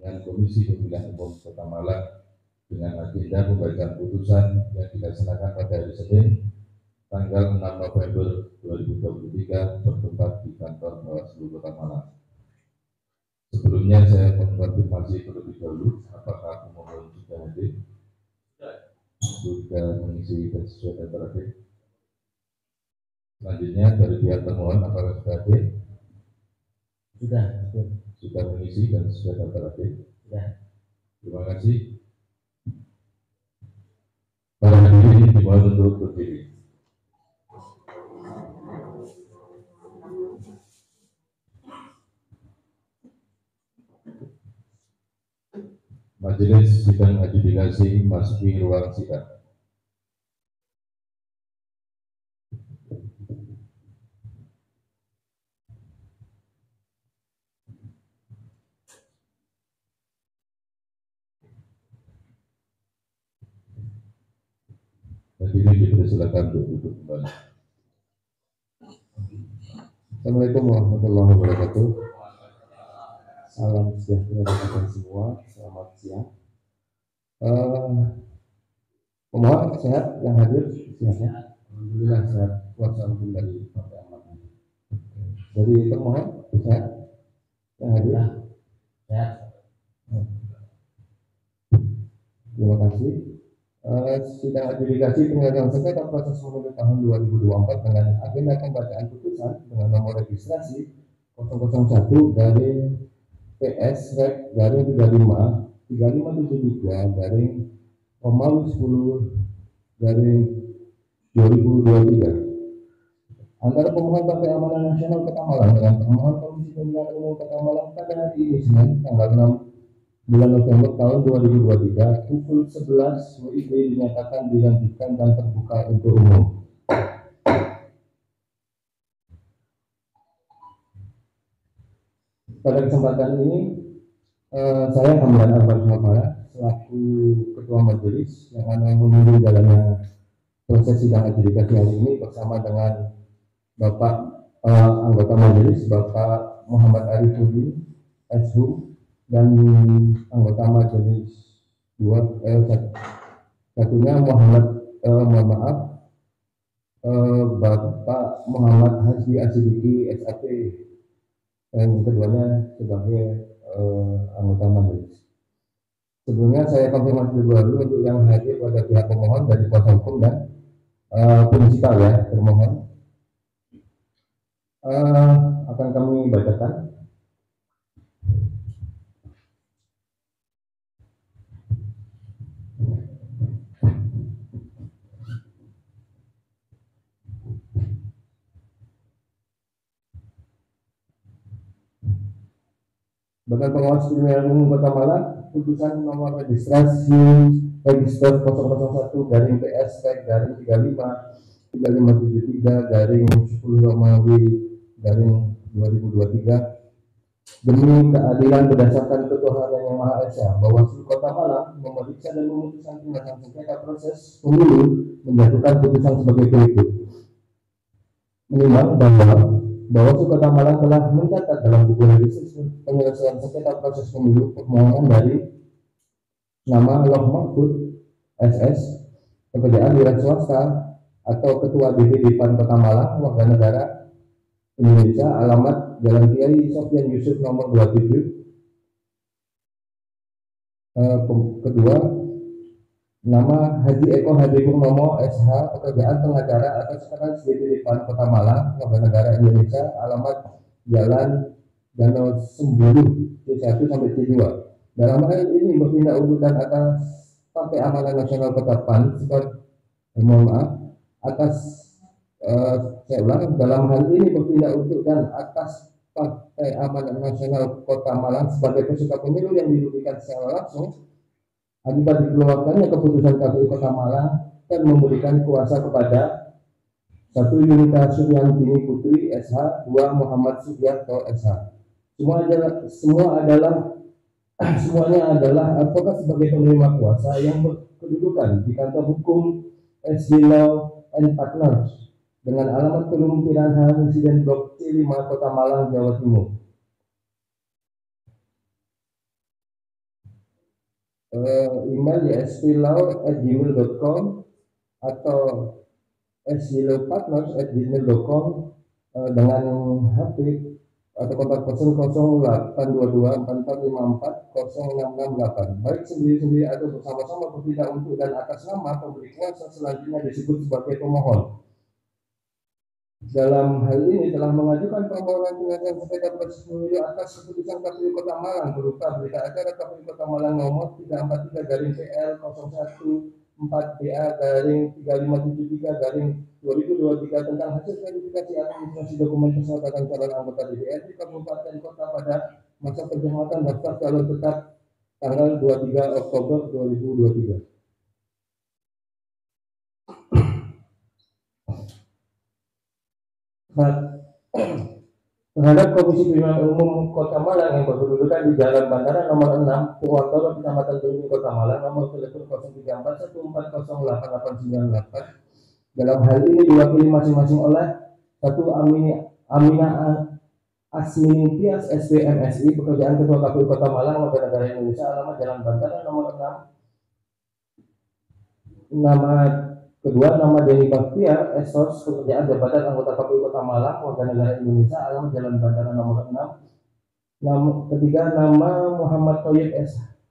dengan Komisi Pemilihan Umum Kota Malang dengan agenda pembacaan putusan yang dilaksanakan pada hari Senin tanggal 6 November 2023 bertempat di kantor Bawaslu Kota Malang. Sebelumnya saya mengkonfirmasi terlebih dahulu apakah pemohon sudah hadir, sudah mengisi dan sesuai data hadir. Selanjutnya dari pihak termohon apakah sudah hadir? Sudah mengisi dan sesuai data hadir. Terima kasih. Para hadirin dimohon untuk berdiri. Majelis sidang adjudikasi masuki ruang sidang. Hadirin dipersilakan untuk duduk kembali. Assalamualaikum warahmatullahi wabarakatuh. Salam sejahtera bagi semua. Selamat siang. Pemohon sehat yang hadir sehat. Alhamdulillah sehat. Kuasa hukum dari Partai Amanat. Dari pemohon sehat yang hadir sehat. Terima kasih. Sidang adjudikasi penyelesaian sengketa proses pemilu tahun 2024 dengan agenda pembacaan putusan dengan nomor registrasi 001 garing PS Rek garing 3573 garing Romawi 10 garing 2023 antara pemohon Partai Amanat Nasional Kota Malang dengan pemohon Komisi Pemilihan Umum Kota Malang pada hari ini Senin tanggal 6 bulan November tahun 2023 pukul 11 WIB dinyatakan dilanjutkan dan terbuka untuk umum. Pada kesempatan ini saya Hamdan Al-Basmala selaku Ketua Majelis yang akan memimpin jalannya proses sidang adjudikasi hari ini bersama dengan Bapak anggota Majelis Bapak Muhammad Arifuddin SHU dan anggota Majelis satunya Bapak Muhammad Hasbi Asidiki SAP dan keduanya sebagai anggota Majelis. Sebelumnya saya konfirmasi dulu untuk yang hadir pada pihak pemohon dari kuasa hukum dan prinsipal ya termohon akan kami bacakan. Badan Pengawas Pemilihan Umum Kota Malang, putusan nomor registrasi register 001 garing PS garing 3573 garing 10 Romawi garing 2023 demi keadilan berdasarkan ketuhanan yang Maha Esa, Bawaslu Kota Malang memeriksa dan memutuskan tindakan sengketa proses pemilu menjatuhkan putusan sebagai berikut. Menimbang bahwa Bawaslu Kota Malang telah mencatat dalam buku registrasi penyelesaian sengketa proses pemilu permohonan dari nama Loh Mahfud SS, pekerjaan wira swasta atau Ketua DPD PAN Kota Malang, warga negara Indonesia, alamat Jalan Kiai Sofyan Yusuf nomor 27. Kedua, nama Haji Eko Hadi Purnomo SH, pekerjaan pengacara atas keras DPD PAN Kota Malang, warga negara Indonesia, alamat Jalan Danau Sembulu C1 sampai C2. Dalam hal ini bertindak urutan atas Partai Amanat Nasional Kota PAN sebagai saya ulang, dalam hal ini bertindak untuk dan atas Partai Amanat Nasional Kota Malang sebagai peserta pemilu yang dirugikan secara langsung akibat dikeluarkannya keputusan KPU Kota Malang dan memberikan kuasa kepada 1 Yunita Suryantini Putri SH, 2 Muhammad Sugiarto SH. Semuanya adalah advokat sebagai penerima kuasa yang berkedudukan di kantor hukum SG Law and Partners dengan alamat Kelumpiran Residen Blok C5 Kota Malang, Jawa Timur. email di splau@gmail.com atau sjlaupartners@gmail.com dengan HP atau kontak person 082244540668, baik sendiri-sendiri atau bersama-sama bertindak untuk dan atas nama pemberi kuasa selanjutnya disebut sebagai pemohon. Dalam hal ini telah mengajukan permohonan penyelesaian sengketa proses pemilu atas keputusan KPU Kota Malang berupa berita acara KPU Kota Malang nomor 343/PL01/4BA/3573/2023 tentang hasil verifikasi administrasi dokumen persyaratan calon anggota DPRD Kabupaten Kota pada masa pencermatan daftar calon tetap tanggal 23 Oktober 2023. Terhadap Komisi Pemilihan Umum Kota Malang yang berkedudukan di Jalan Bandara nomor 6, Purwokerto, Kecamatan Beringin, Kota Malang, nomor telepon 0341400898. Dalam hal ini diwakili masing-masing oleh satu Amina Asminitias SPMSI, pekerjaan Ketua KPU Kota Malang, Warga Negara Indonesia, alamat Jalan Bandara nomor 6. Nama kedua, nama Denny Baktiar, Esos, pekerjaan jabatan anggota KPU Kota Malang, Warga Negara Indonesia, alamat Jalan Bandara nomor 6. Nama ketiga, nama Muhammad Thoyib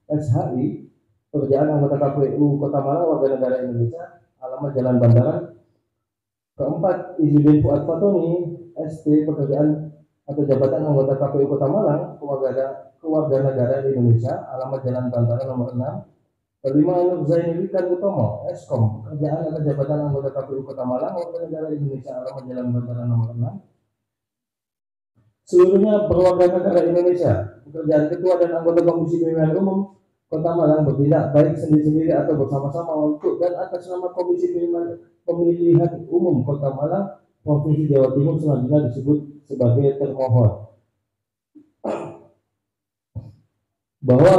SHI, pekerjaan anggota KPU Kota Malang, Warga Negara Indonesia, alamat Jalan Bandara. Keempat, Izzuddin Fuad Fatoni, ST, pekerjaan atau jabatan anggota KPU Kota Malang, Warga Negara Indonesia, alamat Jalan Bandara nomor 6. Kelima, Nur Zainulikan Utomo, Eskom, pekerjaan atau jabatan anggota KPU Kota Malang, Warga Negara Indonesia, alamat Jalan Bandara nomor 6. Seluruhnya berwarga negara Indonesia. Pekerjaan Ketua dan anggota Komisi Pemilihan Umum Kota Malang bertindak baik sendiri-sendiri atau bersama-sama untuk dan atas nama Komisi Pemilihan Umum Kota Malang, Provinsi Jawa Timur selanjutnya disebut sebagai termohon. Bahwa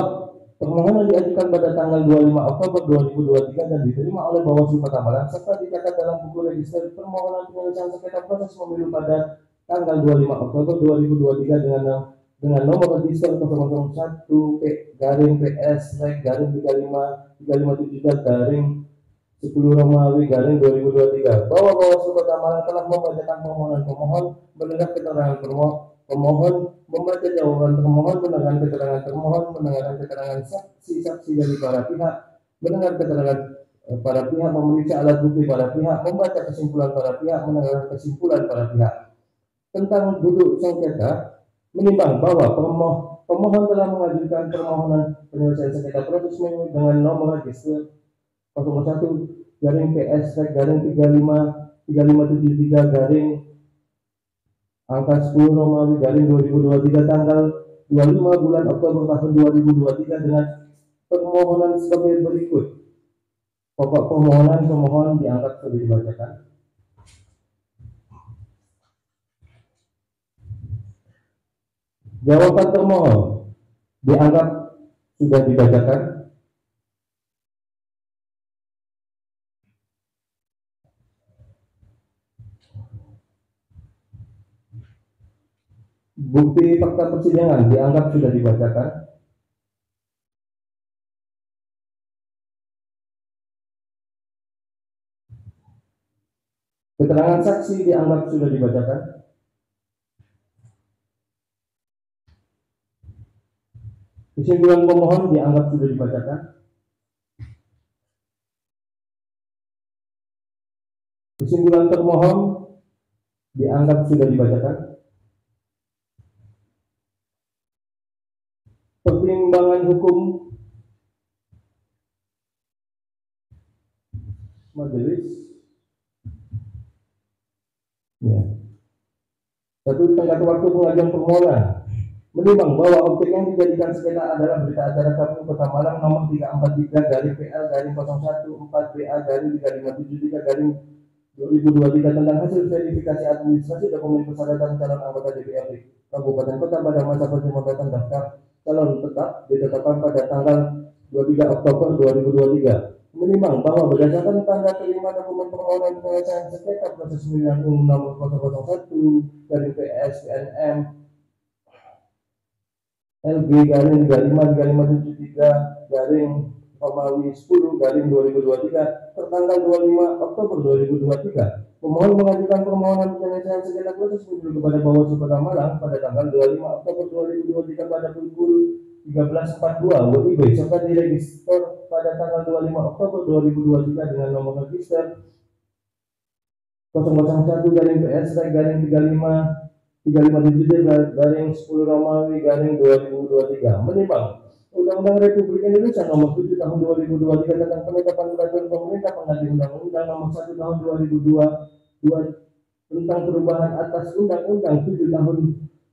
permohonan diajukan pada tanggal 25 Oktober 2023 dan diterima oleh Bawaslu Kota Malang serta dicatat dalam buku register permohonan penyelesaian sengketa proses pemilu pada tanggal 25 Oktober 2023 dengan nomor register 001P-PS/PS-353/10 bahwa Bawaslu Kota Malang telah membacakan permohonan pemohon, mendengar keterangan pemohon, membaca jawaban termohon, mendengarkan keterangan termohon, mendengarkan keterangan saksi-saksi dari para pihak, mendengar keterangan para pihak, memeriksa alat bukti para pihak, membaca kesimpulan para pihak, mendengarkan kesimpulan para pihak tentang duduk sengketa, menimbang bahwa pemohon telah mengajukan permohonan penyelesaian sengketa proses pemilu dengan nomor register 01-PS/PS/3573/angka 10/2023 tanggal 25 bulan Oktober tahun 2023 dengan permohonan sebagai berikut. Pokok permohonan pemohon dianggap sudah dibacakan. Jawaban termohon dianggap sudah dibacakan. Bukti fakta persidangan dianggap sudah dibacakan. Keterangan saksi dianggap sudah dibacakan. Kesimpulan pemohon dianggap sudah dibacakan. Kesimpulan termohon dianggap sudah dibacakan. Pertimbangan hukum majelis ya. Satu, tenggat waktu pengajuan permohonan menimbang bahwa objek yang dijadikan sengketa adalah berita acara KPU Kota Malang nomor 343/PL/01/4BA/3573/2023 tentang hasil verifikasi administrasi dokumen persyaratan calon anggota DPRD Kabupaten Kota pada masa pencermatan daftar calon tetap ditetapkan pada tanggal 23 Oktober 2023. Menimbang bahwa berdasarkan tanda terima dokumen permohonan penyelesaian sengketa proses pemilihan umum nomor 001 dari PSNM LB garing 35 garing Romawi 10 garing 2023 tertanggal 25 Oktober 2023. Pemohon mengajukan permohonan penyelesaian sengketa proses pemilu kepada Bawaslu Kota Malang pada tanggal 25 Oktober 2023 pada pukul 13.42 WIB serta diregister pada tanggal 25 Oktober 2023 dengan nomor register 001 garing PS garing 357 garing 10 Romawi garing 2023 menimbang Undang-Undang Republik Indonesia Nomor 7 Tahun 2023 tentang penetapan peraturan pemerintah pengganti Undang-Undang Nomor 1 Tahun 2002 tentang perubahan atas Undang-Undang 7 Tahun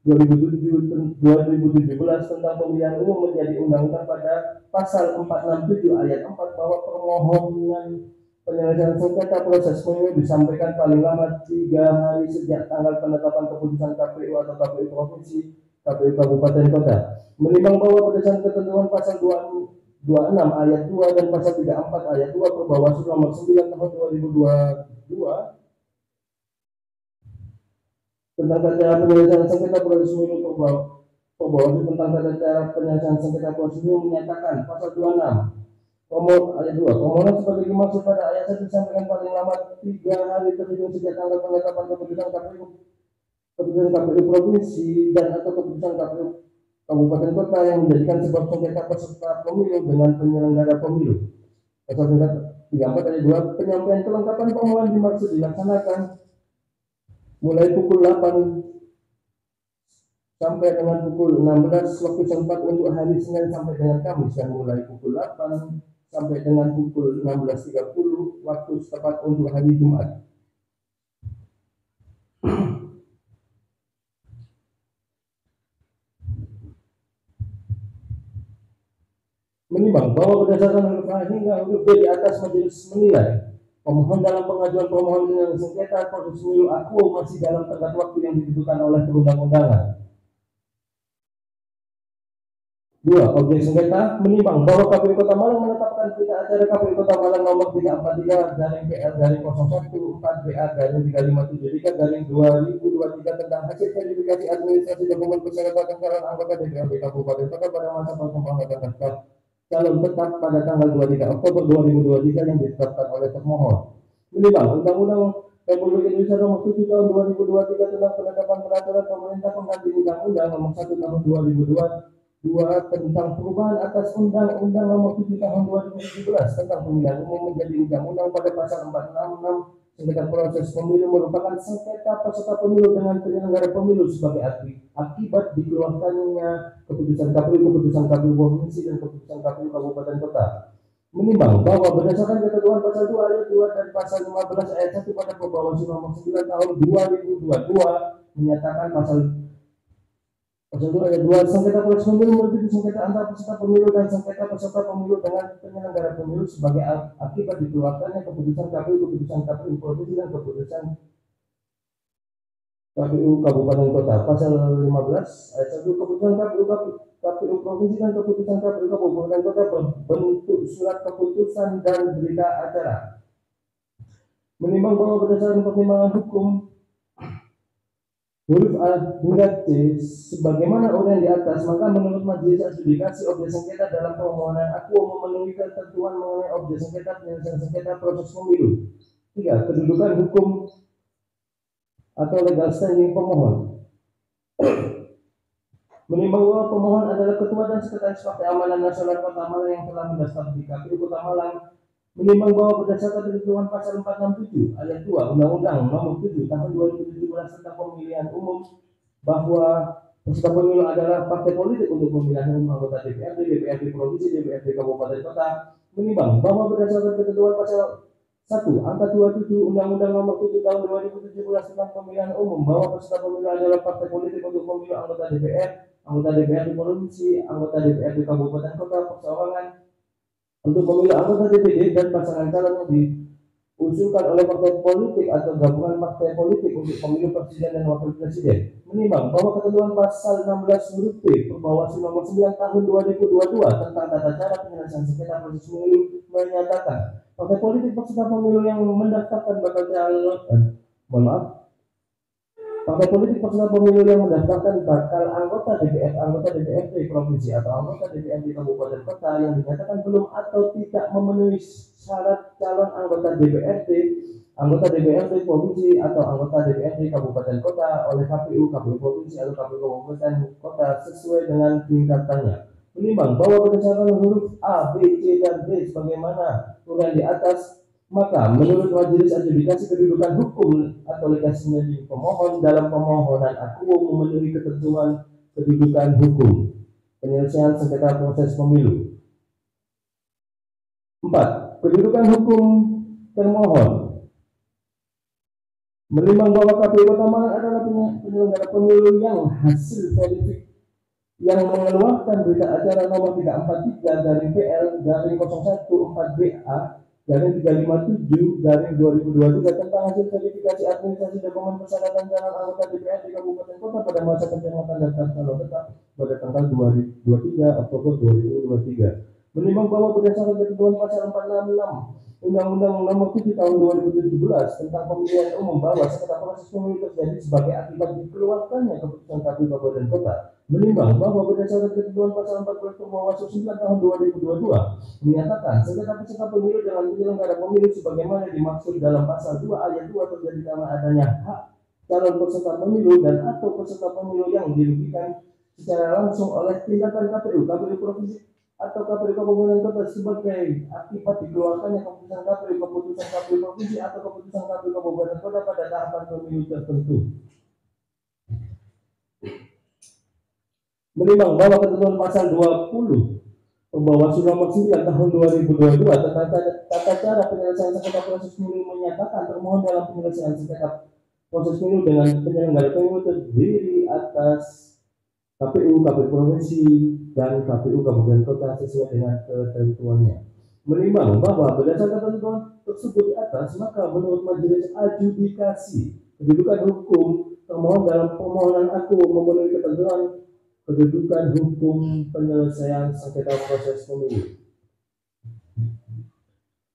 2017 tentang pemilihan umum menjadi undang-undang pada pasal 467 ayat 4 bahwa permohonan penyelesaian sengketa proses pemilu disampaikan paling lama 3 hari sejak tanggal penetapan keputusan KPU atau KPU Provinsi, KPU Kabupaten Kota. Menimbang bahwa berdasarkan ketentuan pasal 26 ayat 2 dan pasal 34 ayat 2 Perbawaslu nomor 9 tahun 2022 tentang tata penyelesaian sengketa proses pemilu Perbawaslu tentang tata penyelesaian sengketa proses pemilu menyatakan pasal 26 ayat 2 permohonan sebagai dimaksud pada ayat 1 disampaikan paling lama 3 hari terhitung sejak tanggal penetapan keputusan KPU provinsi dan atau keputusan KPU Kabupaten Kota yang menjadikan sebab sengketa peserta pemilu dengan penyelenggara pemilu. Pasal 34 ayat 2 penyampaian kelengkapan permohonan dimaksud dilaksanakan mulai pukul 8 sampai dengan pukul 16 waktu setempat untuk hari Senin sampai dengan Kamis dan mulai pukul 8 sampai dengan pukul 16.30 waktu setempat untuk hari Jumat. Menimbang bahwa berdasarkan huruf A hingga huruf B di atas majelis menilai pemohon dalam pengajuan permohonan dengan sengketa proses pemilu akuo masih dalam tenggat waktu yang ditentukan oleh perundang-undangan. 2. Objek sengketa menimbang bahwa KPU Kota Malang menetapkan berita acara KPU Kota Malang nomor 343 garing PL garing 014 BA garing 3573 garing 2023 tentang hasil verifikasi administrasi dokumen persyaratan calon anggota DPRD Kabupaten Kota pada masa perkembangan daftar calon tetap pada tanggal 23 Oktober 2023 yang ditetapkan oleh termohon. Menimbang Undang-Undang Republik Indonesia Nomor 7 Tahun 2023 tentang penetapan peraturan pemerintah pengganti Undang-Undang Nomor 1 Tahun 2002 tentang perubahan atas Undang-Undang Nomor 7 Tahun 2017 tentang pemilihan umum menjadi undang-undang pada pasal 466 sengketa proses pemilu merupakan sengketa peserta pemilu dengan penyelenggara pemilu sebagai akibat dikeluarkannya keputusan KPU provinsi dan keputusan KPU Kabupaten Kota. Menimbang bahwa berdasarkan ketentuan pasal 2 ayat 2 dan pasal 15 ayat 1 pada Perbawaslu nomor 9 tahun 2022 menyatakan pasal 2 ayat 2 sengketa proses pemilu meliputi sengketa antar peserta pemilu dan sengketa peserta pemilu dengan penyelenggara pemilu sebagai akibat dikeluarkannya keputusan KPU provinsi dan keputusan KPU Kabupaten Kota. Pasal 15 ayat 1 keputusan KPU provinsi dan keputusan KPU Kabupaten Kota berbentuk surat keputusan dan berita acara. Menimbang bahwa berdasarkan pertimbangan hukum huruf A hingga C sebagaimana uraian di atas, maka menurut majelis adjudikasi objek sengketa dalam permohonan akuo memenuhi ketentuan mengenai objek sengketa penyelesaian sengketa proses pemilu. 3. Kedudukan hukum atau legal standing pemohon. Menimbang bahwa pemohon adalah ketua dan sekretaris Partai Amanat Nasional Kota Malang yang telah mendaftar di KPU Kota Malang. Menimbang bahwa berdasarkan ketentuan pasal 467 ayat 2 Undang-Undang Nomor 7 Tahun 2017 tentang pemilihan umum bahwa peserta pemilu adalah partai politik untuk pemilihan umum anggota DPRD, DPRD provinsi, DPRD kabupaten kota. Menimbang bahwa berdasarkan ketentuan pasal 1 angka 27 Undang-Undang Nomor 7 Tahun 2017 tentang pemilihan umum bahwa peserta pemilu adalah partai politik untuk pemilu anggota DPR, anggota DPRD provinsi, anggota DPRD kabupaten kota, perseorangan untuk pemilu anggota DPD dan pasangan calon yang diusulkan oleh partai politik atau gabungan partai politik untuk pemilu presiden dan wakil presiden. Menimbang bahwa ketentuan pasal 16 huruf B Perbawaslu nomor 9 tahun 2022 tentang tata cara penyelesaian sengketa proses pemilu menyatakan partai politik peserta pemilu yang mendaftarkan bakal calon Partai politik peserta pemilu yang mendaftarkan bakal anggota DPRD provinsi atau anggota DPRD kabupaten kota yang dinyatakan belum atau tidak memenuhi syarat calon anggota DPRD provinsi atau anggota DPRD kabupaten kota oleh KPU provinsi atau KPU kabupaten kota sesuai dengan tingkatannya. Menimbang bahwa berdasarkan huruf A, B, C, dan D sebagaimana uraian di atas, maka menurut majelis adjudikasi kedudukan hukum atau legasi pemohon dalam permohonan aku memenuhi ketentuan kedudukan hukum penyelesaian sengketa proses pemilu. 4. Kedudukan hukum termohon. Menimbang bahwa KPU Kota Malang adalah penyelenggara pemilu yang hasil verifikasi yang mengeluarkan berita acara nomor 343 dari PL dari 014 BA dari 357 dari 2023 tentang hasil verifikasi administrasi dokumen persyaratan calon anggota DPRD Kabupaten Kota pada masa pencamatan daftar calon tetap pada tanggal 23 Oktober 2023. Menimbang bahwa berdasarkan ketentuan pasal 466 Undang-Undang Nomor 7 Tahun 2017 tentang Pemilihan Umum bahwa sengketa proses pemilu terjadi sebagai akibat dikeluarkannya keputusan KPU Kabupaten Kota. Menimbang bahwa berdasarkan ketentuan pasal 14 Bawaslu 9 tahun 2022 menyatakan sengketa peserta pemilu dengan penyelenggara pemilu sebagaimana dimaksud dalam pasal 2 ayat 2 terjadi karena adanya hak calon peserta pemilu dan atau peserta pemilu yang dirugikan secara langsung oleh tindakan KPU provinsi atau KPU kabupaten kota sebagai akibat dikeluarkannya keputusan KPU provinsi atau keputusan KPU kabupaten kota pada tahapan pemilu tertentu. Menimbang bahwa ketentuan pasal 20 Bawaslu nomor 9 tahun 2022 tentang tata cara penyelesaian sengketa proses pemilu menyatakan termohon dalam penyelesaian sengketa proses pemilu dengan penyelenggara pemilu terdiri atas KPU provinsi dan KPU kabupaten kota sesuai dengan ketentuannya. Menimbang bahwa berdasarkan ketentuan tersebut di atas, maka menurut majelis adjudikasi kedudukan hukum termohon dalam permohonan aku memenuhi ketentuan kedudukan hukum penyelesaian sengketa proses pemilu.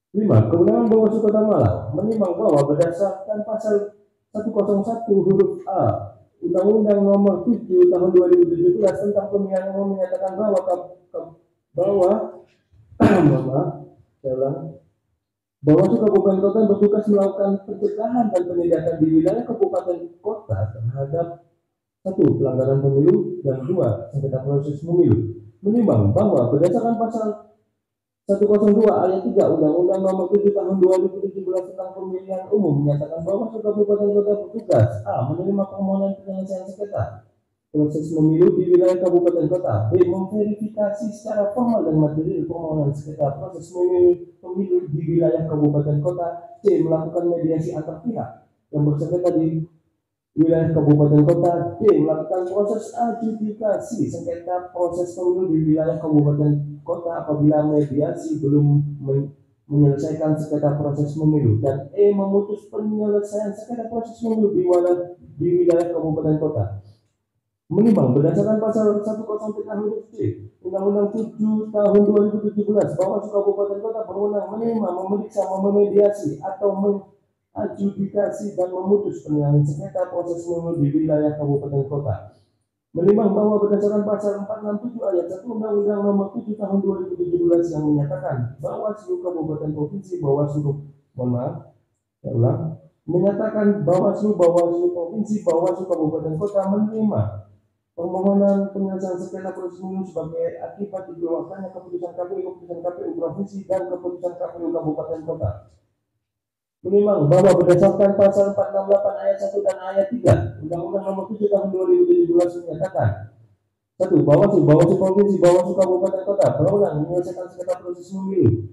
5. Kewenangan Bawaslu Kota Malang menimbang bahwa berdasarkan pasal 101 huruf A Undang-Undang Nomor 7 Tahun 2017 tentang Pemilihan Umum menyatakan Bawaslu Kabupaten Kota bertugas melakukan pencegahan dan penindakan di wilayah kabupaten kota terhadap 1. Pelanggaran pemilu dan 2. Sengketa proses pemilu. Menimbang bahwa berdasarkan pasal 102 ayat 3 Undang-Undang Nomor 7 Tahun 2017 tentang Pemilihan Umum menyatakan bahwa Kabupaten Kota bertugas A. Menerima permohonan penyelesaian sengketa proses pemilu di wilayah Kabupaten Kota, B. Memverifikasi secara formal dan material permohonan sengketa proses pemilu di wilayah Kabupaten Kota, C. Melakukan mediasi antar pihak yang bersengketa di wilayah kabupaten kota, D. Melakukan proses adjudikasi sengketa proses pemilu di wilayah kabupaten kota apabila mediasi belum menyelesaikan sengketa proses pemilu, dan E. Memutus penyelesaian sengketa proses pemilu di wilayah kabupaten kota. Menimbang berdasarkan pasal 103 huruf C Undang-Undang 7 Tahun 2017 bahwa Kabupaten Kota berwenang menerima, memeriksa, memediasi atau adjudikasi dan memutus penyelesaian sengketa proses pemilu di wilayah kabupaten kota. Menimbang bahwa berdasarkan pasal 467 ayat 1 Undang-Undang Nomor 7 Tahun 2017 yang menyatakan Bawaslu Kabupaten Provinsi menyatakan Bawaslu Provinsi Bawaslu Kabupaten Kota menerima permohonan penyelesaian sengketa proses pemilu sebagai akibat dikeluarkannya keputusan KPU Provinsi dan keputusan KPU Kabupaten Kota. Menimbang bahwa berdasarkan pasal 468 ayat 1 dan ayat 3 Undang-Undang Nomor 7 Tahun 2017 menyatakan 1. Bawaslu Provinsi Bawaslu Kabupaten Kota berwenang menyelesaikan sengketa proses pemilu.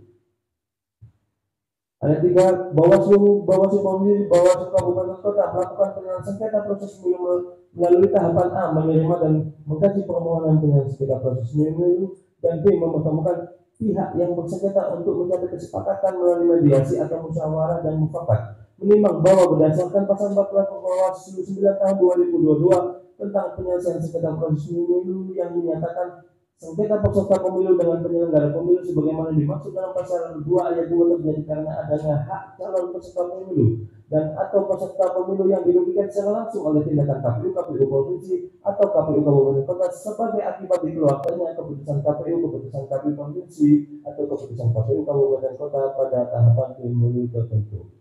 Ayat 3. Bawaslu Provinsi Bawaslu Kabupaten Kota melakukan penyelesaian sengketa proses pemilu melalui tahapan A. Menerima dan mengkaji permohonan penyelesaian sengketa proses pemilu, dan B. Mempertemukan pihak yang bersengketa untuk mencapai kesepakatan melalui mediasi atau musyawarah dan mufakat. Menimbang bahwa berdasarkan pasal 14 Bawaslu 9 tahun 2022 tentang penyelesaian sengketa proses pemilu yang menyatakan sengketa peserta pemilu dengan penyelenggara pemilu sebagaimana dimaksud dalam pasal 2 ayat 2 terjadi karena adanya hak calon peserta pemilu dan atau peserta pemilu yang dirugikan secara langsung oleh tindakan KPU, KPU provinsi atau KPU kabupaten kota sebagai akibat dikeluarkannya keputusan KPU, keputusan KPU provinsi atau keputusan KPU kabupaten kota pada tahapan pemilu tertentu.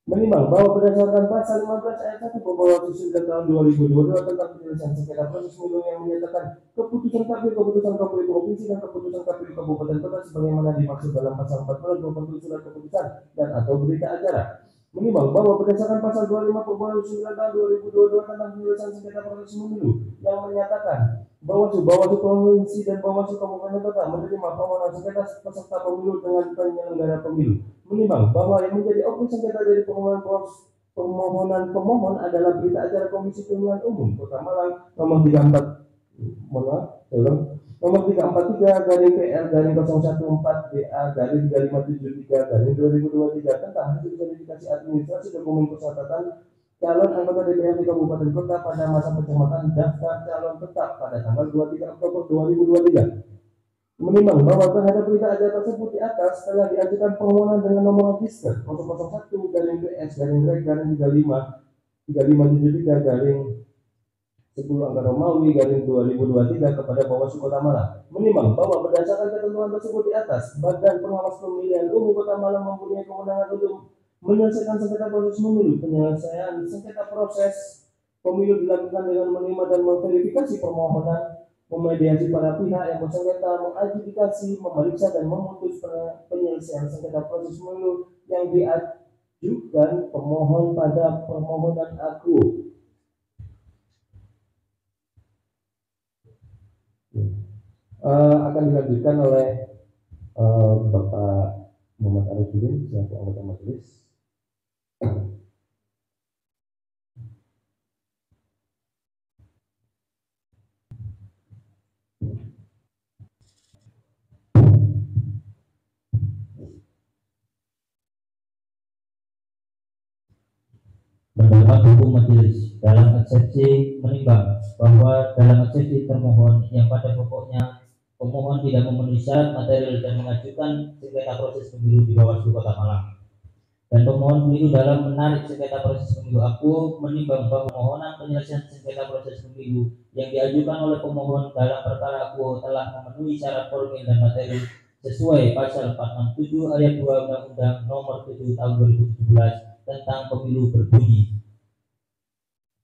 Menimbang bahwa berdasarkan pasal 15 ayat 1 Bawaslu 9 tahun 2022 tentang penyelesaian sengketa proses pemilu yang menyatakan keputusan KPU provinsi dan keputusan KPU kabupaten kota sebagaimana dimaksud dalam pasal 14 berbentuk surat keputusan dan atau berita acara. Menimbang bahwa berdasarkan pasal 25 Bawaslu 9 tahun 2022 tentang penyelesaian sengketa proses pemilu yang menyatakan Bawaslu provinsi dan Bawaslu kabupaten kota menerima permohonan sengketa peserta pemilu dengan penyelenggara pemilu. Menimbang bahwa yang menjadi objek sengketa dari permohonan pemohon adalah berita acara Komisi Pemilihan Umum Kota Malang nomor 343 garing PL garing 014 DA garing 3573 garing 2023 tentang hasil verifikasi administrasi dokumen persyaratan calon anggota DPRD Kabupaten Kota pada masa pencermatan daftar calon tetap pada tanggal 23 Oktober 2023. Menimbang bahwa terhadap berita acara tersebut di atas telah diajukan permohonan dengan nomor register 001 garing PS garing REG garing 3573 garing 10 angka Romawi garing 2023 kepada Bawaslu Kota Malang. Menimbang bahwa berdasarkan ketentuan tersebut di atas, Badan Pengawas Pemilihan Umum Kota Malang mempunyai kewenangan untuk menyelesaikan sengketa proses pemilu. Penyelesaian sengketa proses pemilu dilakukan dengan menerima dan memverifikasi permohonan, memediasi para pihak yang bersengketa, mengadjudikasi, memeriksa dan memutus penyelesaian sengketa proses pemilu yang diajukan pemohon pada permohonan aku. Akan dilanjutkan oleh Bapak Muhammad Arifudin selaku anggota majelis. Pendapat hukum majelis dalam eksepsi menimbang bahwa dalam eksepsi termohon yang pada pokoknya pemohon tidak memenuhi syarat material dan mengajukan sengketa proses pemilu di Bawaslu Kota Malang, dan pemohon pemilu dalam menarik sengketa proses pemilu aku menimbang bahwa permohonan penyelesaian sengketa proses pemilu yang diajukan oleh pemohon dalam perkara aku telah memenuhi syarat formil dan material sesuai pasal 467 ayat 2 Undang-Undang Nomor 7 Tahun 2017 tentang pemilu berbunyi,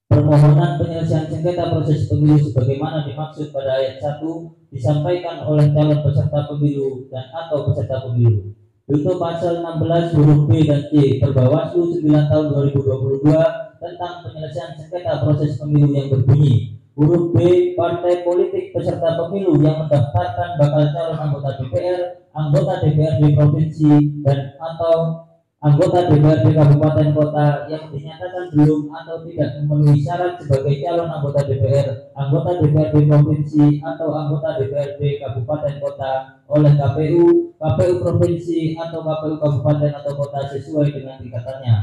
permohonan penyelesaian sengketa proses pemilu sebagaimana dimaksud pada ayat 1 disampaikan oleh calon peserta pemilu dan atau peserta pemilu. Untuk pasal 16 huruf B dan C Perbawaslu 9 tahun 2022 tentang penyelesaian sengketa proses pemilu yang berbunyi, huruf B, partai politik peserta pemilu yang mendaftarkan bakal calon anggota DPR, anggota DPRD provinsi dan atau anggota DPRD Kabupaten Kota yang dinyatakan belum atau tidak memenuhi syarat sebagai calon anggota DPR, anggota DPRD Provinsi atau anggota DPRD Kabupaten Kota oleh KPU, KPU Provinsi atau KPU Kabupaten atau Kota sesuai dengan tingkatannya.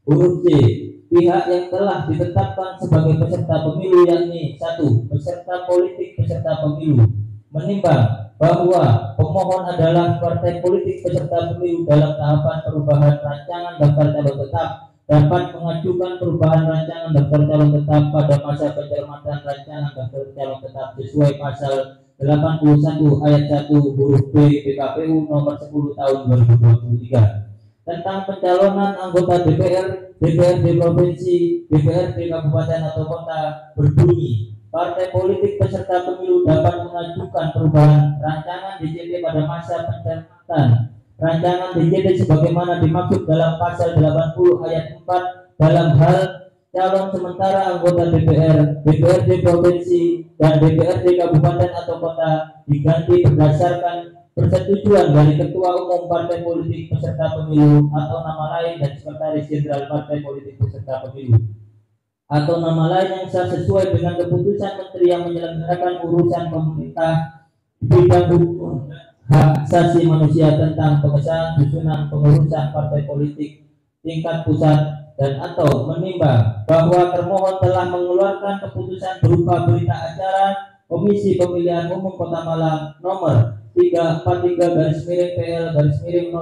Huruf C, pihak yang telah ditetapkan sebagai peserta pemilu yakni 1. Peserta politik peserta pemilu menimbang bahwa pemohon adalah partai politik peserta pemilu dalam tahapan perubahan rancangan daftar calon tetap dapat mengajukan perubahan rancangan daftar calon tetap pada masa pencermatan rancangan daftar calon tetap sesuai pasal 81 ayat 1 huruf B PKPU nomor 10 tahun 2023 tentang pencalonan anggota DPR, DPRD provinsi, DPRD kabupaten atau kota berbunyi, partai politik peserta pemilu dapat mengajukan perubahan rancangan DJT pada masa pencermatan rancangan DJT sebagaimana dimaksud dalam pasal 80 ayat 4 dalam hal calon sementara anggota DPR, DPRD provinsi dan DPRD kabupaten atau kota diganti berdasarkan persetujuan dari ketua umum partai politik peserta pemilu atau nama lain dan sekretaris jenderal partai politik peserta pemilu atau nama lain yang sah sesuai dengan keputusan menteri yang menyelenggarakan urusan pemerintah bidang hukum hak asasi manusia tentang pengesahan susunan pengurusan partai politik tingkat pusat dan atau menimbang bahwa termohon telah mengeluarkan keputusan berupa berita acara Komisi Pemilihan Umum Kota Malang nomor 343/PL/0.14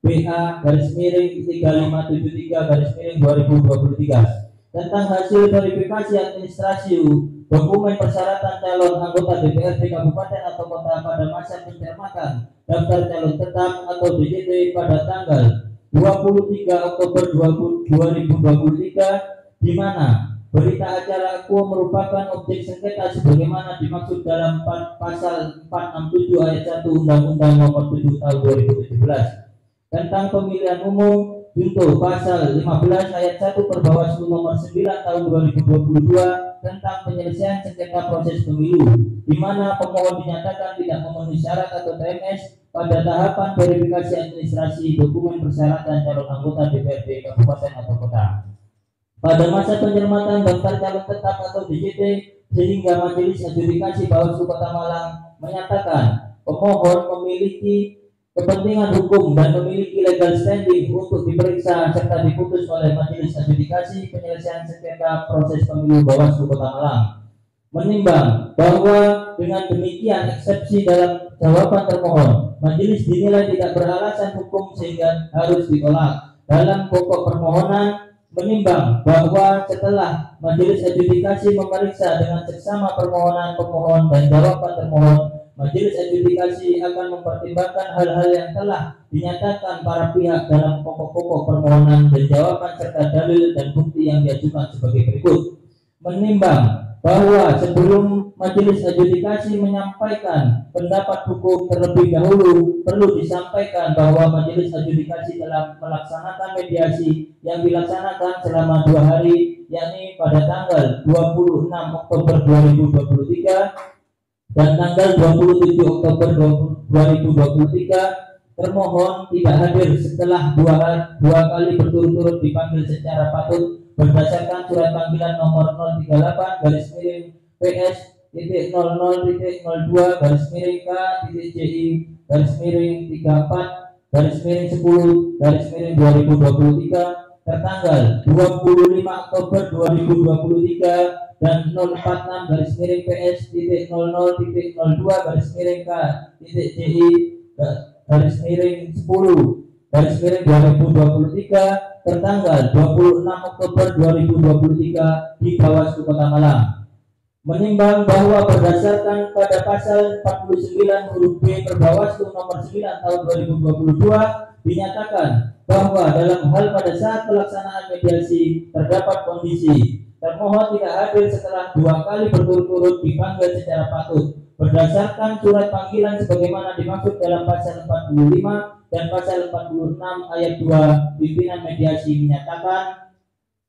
BA/3573/2023 tentang hasil verifikasi administrasi dokumen persyaratan calon anggota DPRD Kabupaten atau Kota pada masa pencermatan daftar calon tetap atau DJT pada tanggal 23 Oktober 2023, di mana berita acara akuo merupakan objek sengketa sebagaimana dimaksud dalam pasal 467 ayat 1 Undang-Undang Nomor 7 Tahun 2017 tentang pemilihan umum, junto pasal 15 ayat 1 Perbawaslu Nomor 9 Tahun 2022 tentang penyelesaian sengketa proses pemilu, di mana pemohon dinyatakan tidak memenuhi syarat atau TMS pada tahapan verifikasi administrasi dokumen persyaratan calon anggota DPRD Kabupaten atau Kota pada masa pencermatan daftar calon tetap atau DJT, sehingga Majelis Adjudikasi Bawaslu Kota Malang menyatakan pemohon memiliki kepentingan hukum dan memiliki legal standing untuk diperiksa serta diputus oleh Majelis Adjudikasi Penyelesaian Sengketa Proses Pemilu Bawaslu Kota Malang. Menimbang bahwa dengan demikian eksepsi dalam jawaban termohon, majelis dinilai tidak beralasan hukum sehingga harus ditolak. Dalam pokok permohonan, menimbang bahwa setelah Majelis Adjudikasi memeriksa dengan seksama permohonan pemohon dan jawaban termohon, Majelis Adjudikasi akan mempertimbangkan hal-hal yang telah dinyatakan para pihak dalam pokok-pokok permohonan dan jawaban serta dalil dan bukti yang diajukan sebagai berikut. Menimbang bahwa sebelum Majelis Adjudikasi menyampaikan pendapat hukum terlebih dahulu, perlu disampaikan bahwa Majelis Adjudikasi telah melaksanakan mediasi yang dilaksanakan selama 2 hari, yakni pada tanggal 26 Oktober 2023 dan tanggal 27 Oktober 2023. Termohon tidak hadir setelah dua kali berturut-turut dipanggil secara patut berdasarkan surat panggilan nomor 038-K/PS-00-PJ-34-10-2023 tertanggal 25 Oktober 2023 dan 046-PS-00-PJ-10-2023 tertanggal 26 Oktober 2023 di Bawaslu Kota Malang. Menimbang bahwa berdasarkan pada pasal 49 huruf B Perbawaslu Nomor 9 Tahun 2022 dinyatakan bahwa dalam hal pada saat pelaksanaan mediasi terdapat kondisi termohon tidak hadir setelah 2 kali berturut-turut dipanggil secara patut berdasarkan surat panggilan sebagaimana dimaksud dalam pasal 45 dan pasal 46 ayat 2. Pimpinan mediasi menyatakan: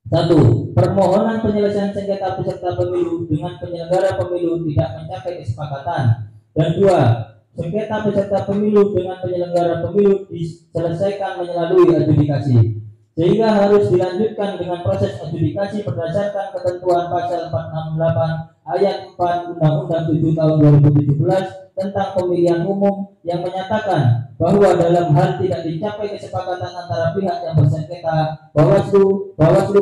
1. Permohonan penyelesaian sengketa peserta pemilu dengan penyelenggara pemilu tidak mencapai kesepakatan. Dan 2. Sengketa peserta pemilu dengan penyelenggara pemilu diselesaikan melalui adjudikasi, sehingga harus dilanjutkan dengan proses adjudikasi berdasarkan ketentuan pasal 468 ayat 4 Undang-Undang 7 Tahun 2017 tentang pemilihan umum yang menyatakan bahwa dalam hal tidak dicapai kesepakatan antara pihak yang bersengketa, Bawaslu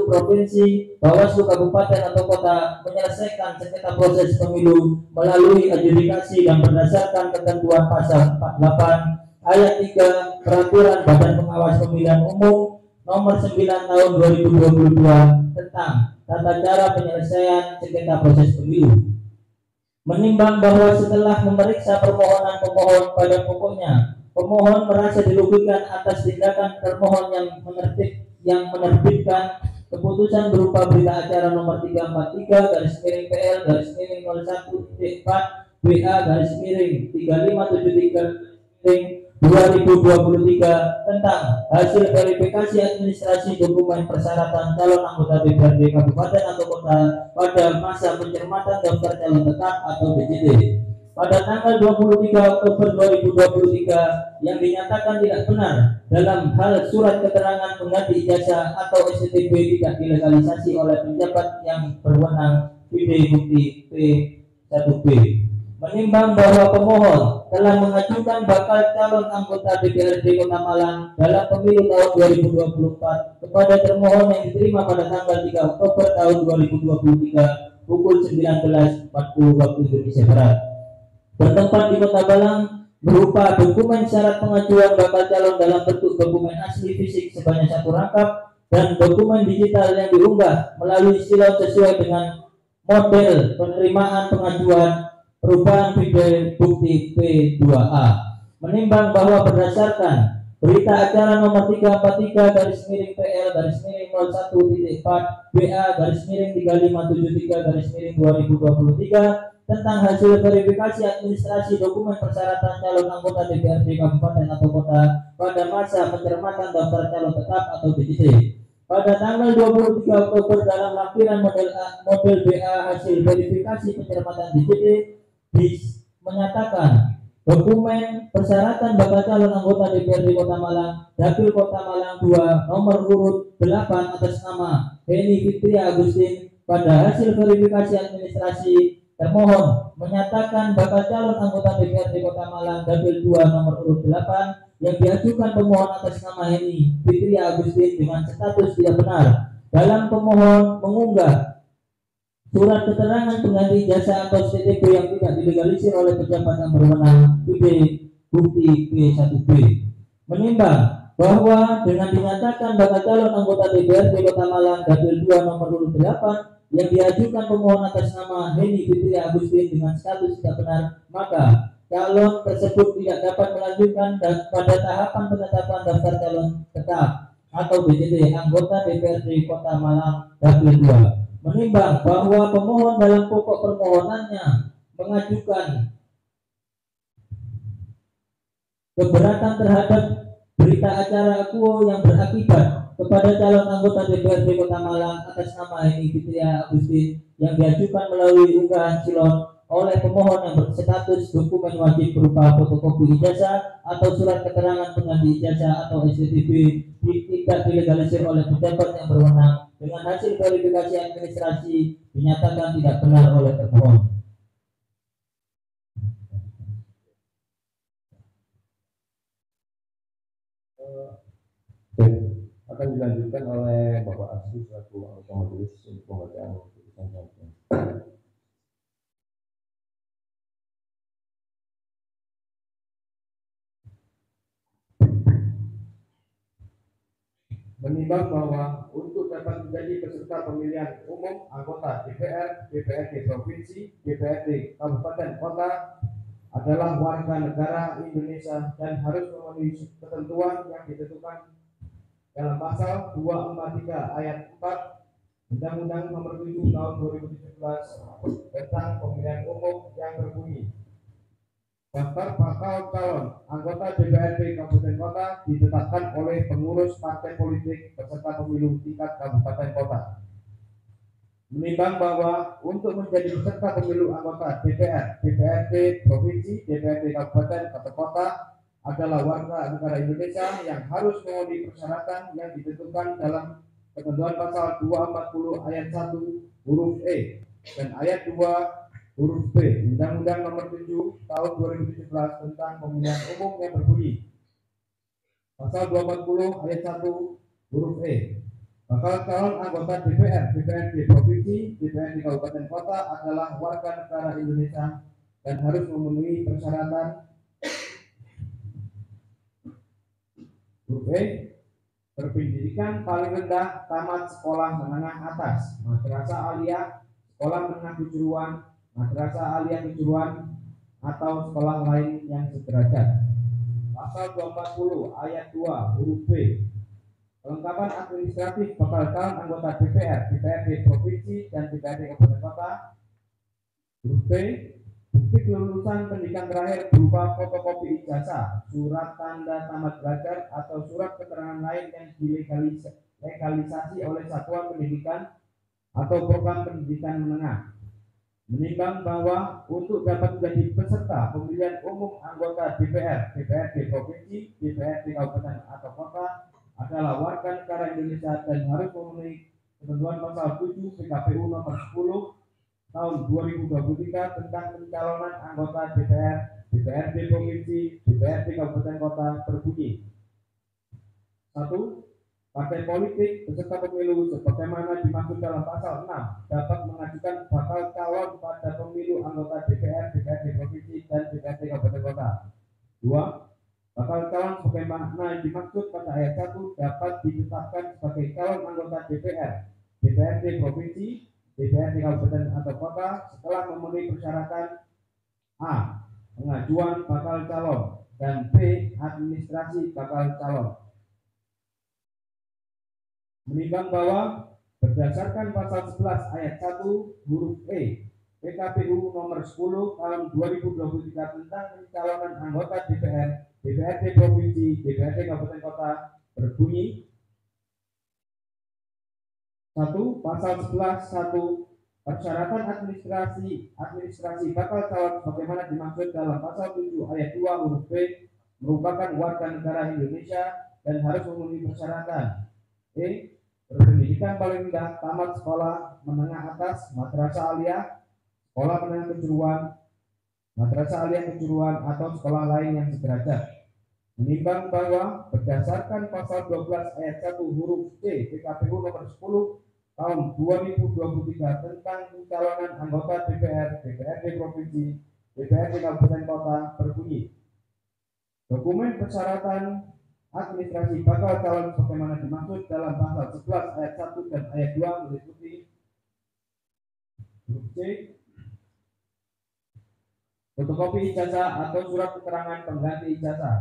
Provinsi, Bawaslu Kabupaten atau Kota menyelesaikan sengketa proses pemilu melalui adjudikasi dan berdasarkan ketentuan pasal 48 ayat 3 Peraturan Badan Pengawas Pemilihan Umum Nomor 9 Tahun 2022 tentang tata cara penyelesaian sengketa proses pemilu. Menimbang bahwa setelah memeriksa permohonan pemohon pada pokoknya, pemohon merasa dirugikan atas tindakan termohon yang menerbitkan keputusan berupa berita acara nomor 343/PL/01.4 BA/3573/2023 tentang hasil verifikasi administrasi dokumen persyaratan calon anggota DPRD Kabupaten atau Kota pada masa pencermatan daftar calon tetap atau DJT pada tanggal 23 Oktober 2023 yang dinyatakan tidak benar dalam hal surat keterangan pengganti ijazah atau STB tidak dilegalisasi oleh penjabat yang berwenang PD Bukti P1B. Menimbang bahwa pemohon telah mengajukan bakal calon anggota DPRD Kota Malang dalam pemilu tahun 2024 kepada termohon yang diterima pada tanggal 3 Oktober tahun 2023 pukul 19.40 waktu Indonesia Barat. Bertempat di Kota Malang berupa dokumen syarat pengajuan bakal calon dalam bentuk dokumen asli fisik sebanyak 1 rangkap dan dokumen digital yang diunggah melalui silon sesuai dengan model penerimaan pengajuan perubahan video bukti P2A. Menimbang bahwa berdasarkan berita acara nomor 343-PL-01.4 BA-3573-2023 tentang hasil verifikasi administrasi dokumen persyaratan calon anggota DPRD Kabupaten atau Kota pada masa pencermatan daftar calon tetap atau DCT. Pada tanggal 23 Oktober dalam lampiran model BA hasil verifikasi pencermatan DCT menyatakan dokumen persyaratan bakal calon anggota DPRD Kota Malang, Dapil Kota Malang 2, nomor urut 8 atas nama Heni Fitria Agustin. Pada hasil verifikasi administrasi, termohon menyatakan bakal calon anggota DPRD Kota Malang, Dapil 2, nomor urut 8 yang diajukan pemohon atas nama Heni Fitria Agustin dengan status tidak benar. Dalam pemohon mengunggah surat keterangan pengganti jasa atau STTP yang tidak dilegalisir oleh pejabat yang berwenang bukti P1B. Menimbang bahwa dengan dinyatakan bakal calon anggota DPRD Kota Malang Dapil 2 nomor urut 8 yang diajukan pemohon atas nama Heni Fitria Agustin dengan status tidak benar, maka calon tersebut tidak dapat melanjutkan pada tahapan penetapan daftar calon tetap atau DCT anggota DPRD Kota Malang Dapil 2. Menimbang bahwa pemohon dalam pokok permohonannya mengajukan keberatan terhadap berita acara akuo yang berakibat kepada calon anggota DPRD Kota Malang atas nama Heni Fitria Agustin yang diajukan melalui unggahan silon oleh pemohon yang berstatus dokumen wajib berupa fotokopi ijazah atau surat keterangan pengganti ijazah atau STTP tidak dilegalisir oleh pejabat yang berwenang dengan hasil verifikasi administrasi dinyatakan tidak benar oleh termohon. Akan dilanjutkan oleh Bapak Asri selaku anggota majelis untuk pembacaan putusan. Menimbang bahwa untuk dapat menjadi peserta pemilihan umum anggota DPR, DPRD Provinsi, DPRD Kabupaten Kota adalah warga negara Indonesia dan harus memenuhi ketentuan yang ditentukan dalam pasal 243 ayat 4 Undang-Undang Nomor 7 Tahun 2017 tentang pemilihan umum yang berbunyi daftar bakal calon anggota DPRD Kabupaten Kota ditetapkan oleh pengurus partai politik peserta pemilu tingkat kabupaten kota. Menimbang bahwa untuk menjadi peserta pemilu anggota DPR, DPRD Provinsi, DPRD Kabupaten atau Kota adalah warga negara Indonesia yang harus memenuhi persyaratan yang ditentukan dalam ketentuan pasal 240 ayat 1 huruf E dan ayat 2 huruf B Undang-Undang Nomor 7 Tahun 2017 tentang pemilihan umum yang berbunyi pasal 240 ayat 1 huruf E. Bakal calon anggota DPR, DPRD Provinsi, DPRD Kabupaten Kota adalah warga negara Indonesia dan harus memenuhi persyaratan huruf E berpendidikan paling rendah tamat sekolah menengah atas, madrasah aliyah, sekolah menengah kejuruan, madrasah aliyah kejuruan atau sekolah lain yang sederajat. Pasal 240 ayat 2 huruf B. Kelengkapan administratif bakal calon anggota DPR, DPRD Provinsi dan DPRD Kabupaten Kota. Huruf B. Bukti kelulusan pendidikan terakhir berupa fotokopi ijazah, surat tanda tamat belajar atau surat keterangan lain yang dilegalisasi oleh satuan pendidikan atau program pendidikan menengah. Menimbang bahwa untuk dapat menjadi peserta pemilihan umum anggota DPR, DPRD Provinsi, DPRD Kabupaten atau Kota adalah warga negara Indonesia dan harus memenuhi ketentuan pasal 7 PKPU nomor 10 tahun 2023 tentang pencalonan anggota DPR, DPRD Provinsi, DPRD Kabupaten Kota berbunyi 1. Partai politik peserta pemilu sebagaimana dimaksud dalam pasal 6 dapat mengajukan bakal calon pada pemilu anggota DPR, DPRD provinsi, dan DPRD kabupaten kota. 2. Bakal calon sebagaimana dimaksud pada ayat 1 dapat ditetapkan sebagai calon anggota DPR, DPRD provinsi, DPRD kabupaten atau kota setelah memenuhi persyaratan A. Pengajuan bakal calon, dan B. Administrasi bakal calon. Menimbang bahwa berdasarkan pasal 11 ayat 1 huruf E PKPU nomor 10 tahun 2023 tentang pencalonan anggota DPR, DPRD provinsi, DPRD kabupaten kota berbunyi 1. Pasal 11 1 persyaratan administrasi bakal calon sebagaimana dimaksud dalam pasal 7 ayat 2 huruf B merupakan warga negara Indonesia dan harus memenuhi persyaratan E. Berpendidikan paling rendah, tamat sekolah menengah atas, madrasah aliyah, sekolah menengah kejuruan, madrasah aliyah kejuruan, atau sekolah lain yang sederajat. Menimbang bahwa berdasarkan pasal 12 ayat 1 huruf C PKPU nomor 10 tahun 2023 tentang pencalonan anggota DPR, DPRD provinsi, DPRD kabupaten kota berbunyi dokumen persyaratan administrasi bakal calon sebagaimana dimaksud dalam pasal 11 ayat 1 dan ayat 2 meliputi huruf C. Fotokopi ijazah atau surat keterangan pengganti ijazah.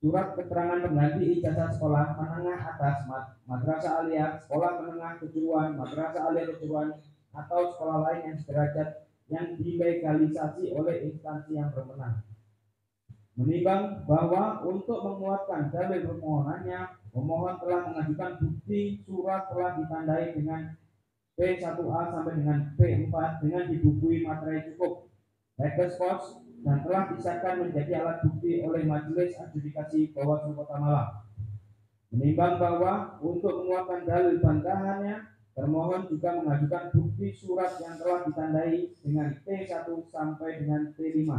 Surat keterangan pengganti ijazah sekolah menengah atas, madrasah aliyah, sekolah menengah kejuruan, madrasah aliyah kejuruan, atau sekolah lain yang sederajat yang dilegalisasi oleh instansi yang berwenang. Menimbang bahwa untuk menguatkan dalil permohonannya, pemohon telah mengajukan bukti surat telah ditandai dengan P1A sampai dengan P4 dengan dibukui materai cukup, record post, dan telah disahkan menjadi alat bukti oleh Majelis Adjudikasi Bawaslu Kota Malang. Menimbang bahwa untuk menguatkan dalil bantahannya, termohon juga mengajukan bukti surat yang telah ditandai dengan P1 sampai dengan P5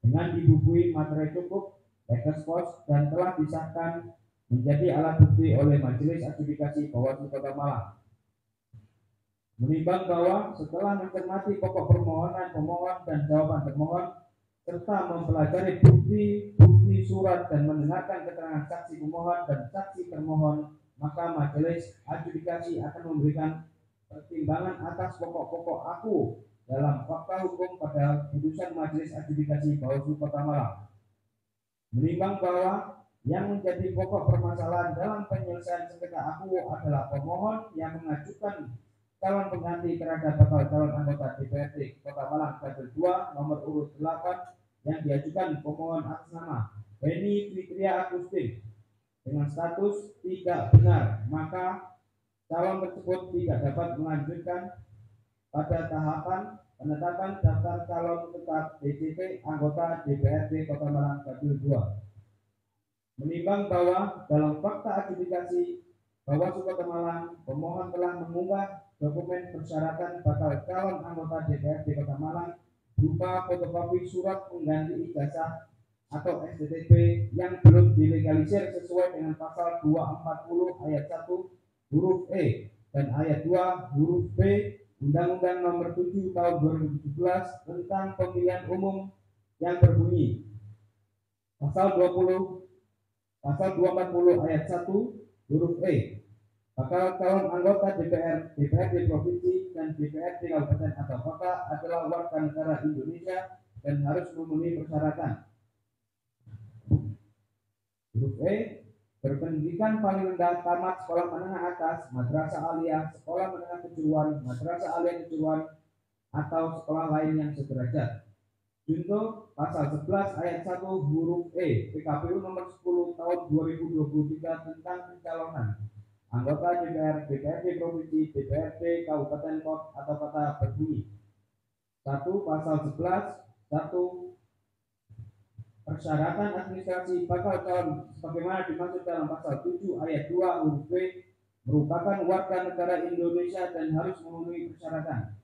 dengan dibukui materai cukup, record post, dan telah disahkan menjadi alat bukti oleh Majelis Adjudikasi Bawaslu Kota Malang. Menimbang bahwa setelah mencermati pokok permohonan pemohon dan jawaban termohon serta mempelajari bukti surat dan mendengarkan keterangan saksi pemohon dan saksi termohon, maka Majelis Adjudikasi akan memberikan pertimbangan atas pokok-pokok aku dalam fakta hukum pada putusan Majelis Adjudikasi Bawaslu Kota Malang. Menimbang bahwa yang menjadi pokok permasalahan dalam penyelesaian sengketa aku adalah pemohon yang mengajukan calon pengganti terhadap bakal calon anggota DPRD Kota Malang tabel 2 nomor urut 8 yang diajukan pemohon atas nama Beni Fitria Agustin dengan status tidak benar, maka calon tersebut tidak dapat melanjutkan pada tahapan penetapan daftar calon tetap DCT anggota DPRD Kota Malang tabel 2. Menimbang bahwa dalam fakta adjudikasi Bawaslu Kota Malang, pemohon telah mengunggah dokumen persyaratan bakal calon anggota DPRD Kota Malang berupa fotokopi surat pengganti ijazah atau STTB yang belum dilegalisir sesuai dengan pasal 240 ayat 1 huruf E dan ayat 2 huruf B Undang-Undang Nomor 7 Tahun 2017 tentang Pemilihan Umum yang berbunyi pasal 240 ayat 1 huruf E. Bakal calon anggota DPR, DPRD provinsi dan DPRD kabupaten atau kota adalah warga negara Indonesia dan harus memenuhi persyaratan. Huruf E. Berpendidikan paling rendah, tamat sekolah menengah atas, madrasah aliyah, sekolah menengah kejuruan, madrasah aliyah kejuruan, atau sekolah lain yang sederajat. Contoh pasal 11 ayat 1 huruf E PKPU nomor 10 tahun 2023 tentang pencalonan anggota DPR, DPRD provinsi, DPRD kabupaten atau kota berbunyi 1. Pasal 11 1. Persyaratan administrasi bakal calon sebagaimana dimaksud dalam pasal 7 ayat 2 huruf B merupakan warga negara Indonesia dan harus memenuhi persyaratan.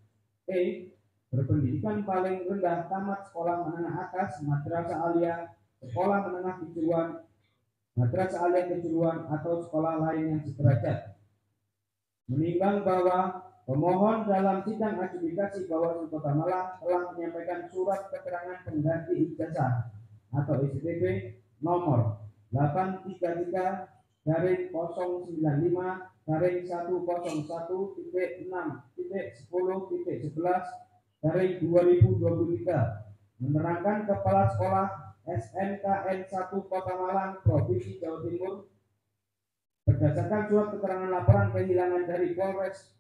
E. Berpendidikan paling rendah, tamat sekolah menengah atas, madrasah aliyah, sekolah menengah kejuruan, madrasah aliyah kejuruan atau sekolah lain yang sederajat. Menimbang bahwa pemohon dalam sidang adjudikasi Bawaslu Kota Malang telah menyampaikan surat keterangan pengganti ijazah atau STP nomor 833-01.10.11/2023 menerangkan Kepala Sekolah SMKN 1 Kota Malang Provinsi Jawa Timur berdasarkan surat keterangan laporan kehilangan dari Polres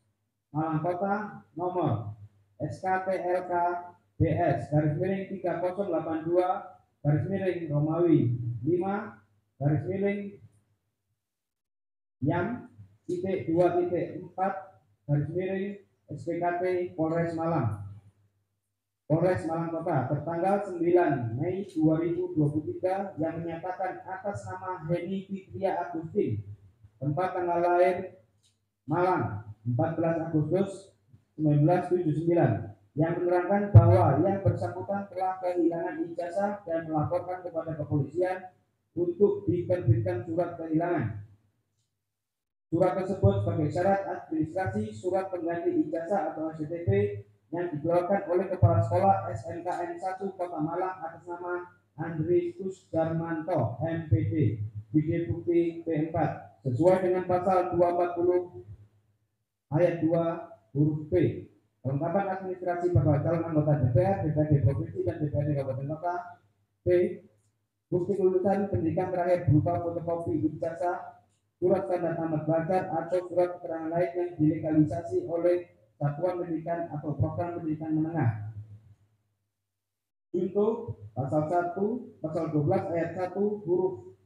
Malang Kota nomor SKTLK BS /3082 Romawi 5 yang titik 2.4 SPKT Polres Malang Kota tertanggal 9 Mei 2023 yang menyatakan atas nama Heni Fitria Agustin, tempat tanggal lahir Malang 14 Agustus 1979, yang menerangkan bahwa yang bersangkutan telah kehilangan ijazah dan melaporkan kepada kepolisian untuk diterbitkan surat kehilangan. Surat tersebut sebagai syarat administrasi surat pengganti ijazah atau STP yang dikeluarkan oleh Kepala Sekolah SMKN 1 Kota Malang atas nama Andri Kusdarmanto MPD bukti bukti P4 sesuai dengan pasal 240 ayat 2 huruf P. Kelengkapan administrasi bakal calon anggota DPR, DPRD Provinsi dan DPRD Kabupaten Kota. P. Bukti kelulusan pendidikan terakhir berupa fotokopi ijazah, surat tanda tamat pelajar atau surat keterangan lain yang dilegalisasi oleh satuan pendidikan atau program pendidikan menengah. Untuk pasal 1, pasal 12 ayat 1 huruf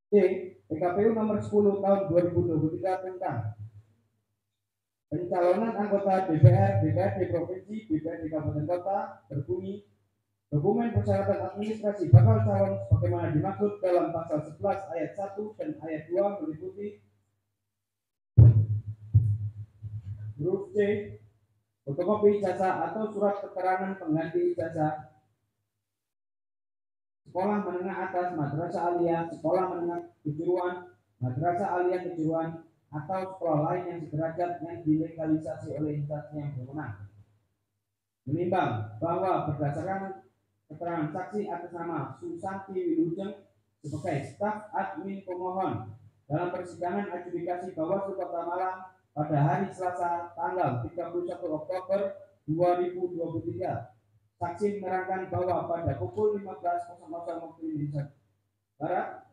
C, PKPU nomor 10 tahun 2023 tentang pencalonan anggota DPR, DPRD Provinsi, DPRD Kabupaten Kota berbunyi dokumen persyaratan administrasi bakal calon sebagaimana dimaksud dalam pasal 11 ayat 1 dan ayat 2 meliputi huruf C, fotokopi ijazah atau surat keterangan pengganti ijazah sekolah menengah atas, madrasah aliyah, sekolah menengah kejuruan, madrasah aliyah kejuruan atau sekolah lain yang sederajat yang dilegalisasi oleh instansi yang berwenang. Menimbang bahwa berdasarkan keterangan saksi atas nama Susanti Wilujeng sebagai staf admin pemohon dalam persidangan adjudikasi Bawaslu Kota Malang pada hari Selasa tanggal 31 Oktober 2023, saksi menerangkan bahwa pada pukul 15.00 waktu Indonesia Barat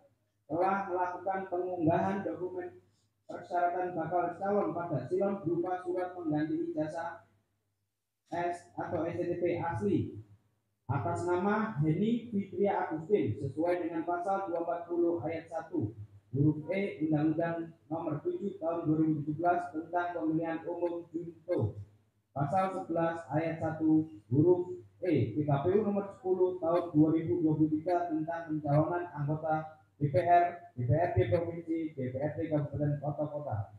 telah melakukan pengunggahan dokumen persyaratan bakal calon pada silon berupa surat pengganti ijazah S atau STP asli atas nama Heni Fitria Agustin sesuai dengan pasal 240 ayat 1 huruf E Undang-Undang nomor 7 tahun 2017 tentang pemilihan umum junto, pasal 11 ayat 1 huruf E PKPU nomor 10 tahun 2023 tentang pencalonan anggota DPR, DPRD Provinsi, DPRD Kabupaten Kota.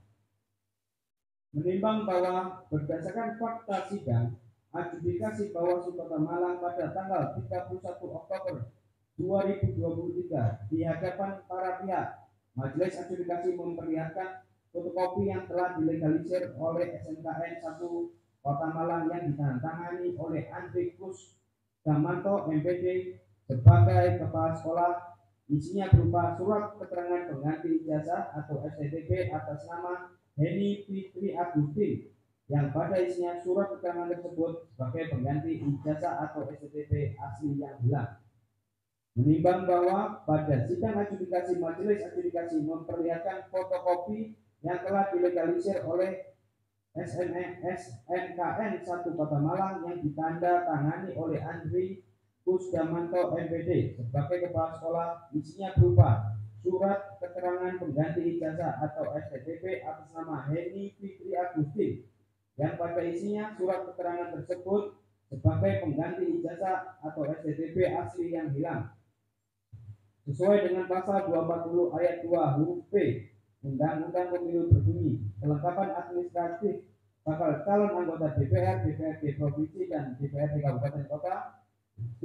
Menimbang bahwa berdasarkan fakta sidang adjudikasi Bawaslu Kota Malang pada tanggal 31 Oktober 2023 di hadapan para pihak, Majelis Adjudikasi memperlihatkan fotokopi yang telah dilegalisir oleh SMKN 1 Kota Malang yang ditandatangani oleh Andri Kusdarmanto MPD sebagai Kepala Sekolah. Isinya berupa surat keterangan pengganti ijazah atau STP atas nama Heni Fitri Agustin yang pada isinya surat keterangan tersebut sebagai pengganti ijazah atau STP asli yang hilang. Menimbang bahwa pada sidang adjudikasi Majelis Adjudikasi memperlihatkan fotokopi yang telah dilegalisir oleh SMKN 1 Kota Malang yang ditanda tangani oleh Andri Kusdarmanto MPD sebagai Kepala Sekolah, isinya berupa surat keterangan pengganti ijazah atau STP atas nama Heni Fitri Agustin yang pada isinya surat keterangan tersebut sebagai pengganti ijazah atau STP asli yang hilang sesuai dengan pasal 240 ayat 2 huruf P Undang-Undang Pemilu berbunyi kelengkapan administratif bakal calon anggota DPR, DPRD Provinsi dan DPRD Kabupaten Kota. B.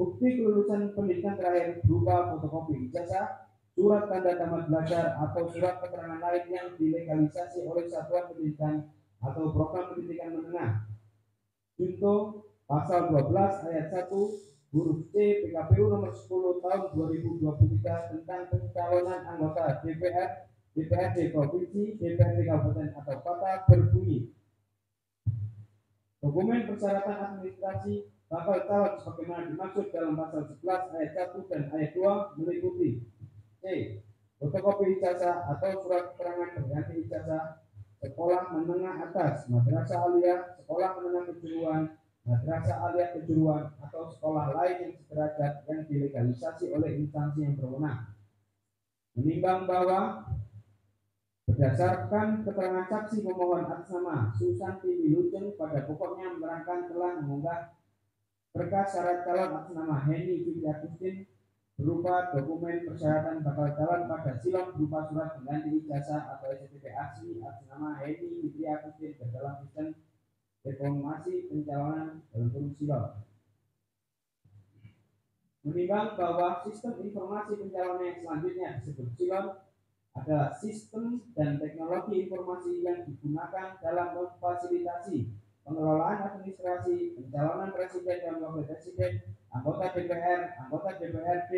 bukti kelulusan pendidikan terakhir berupa fotokopi ijazah, surat tanda tamat belajar, atau surat keterangan lain yang dilegalisasi oleh satuan pendidikan atau program pendidikan menengah. Contoh pasal 12 ayat 1 huruf C PKPU nomor 10 tahun 2023 tentang pencalonan anggota DPR, DPRD Provinsi, DPRD Kabupaten atau Kota berbunyi, dokumen persyaratan administrasi bakal calon sebagaimana dimaksud dalam pasal 11 ayat 1 dan ayat 2 meliputi C. Fotokopi ijazah atau surat keterangan pengganti ijazah sekolah menengah atas, madrasah aliyah, sekolah menengah kejuruan, madrasah aliyah kejuruan, atau sekolah lain yang sederajat yang dilegalisasi oleh instansi yang berwenang. Menimbang bahwa berdasarkan keterangan saksi pemohon atas nama Susanti Wilujeng pada pokoknya menerangkan telah mengunggah berkas syarat calon atas nama Heni Fitri Agustin berupa dokumen persyaratan bakal calon pada silon berupa surat pengganti ijazah atau SPP asli atas nama Heni Fitri Agustin ke dalam sistem informasi pencalonan dalam kurung silon. Menimbang bahwa sistem informasi pencalonan yang selanjutnya disebut silon adalah sistem dan teknologi informasi yang digunakan dalam memfasilitasi pengelolaan administrasi, pencalonan presiden dan wakil presiden, anggota DPR, anggota DPRD,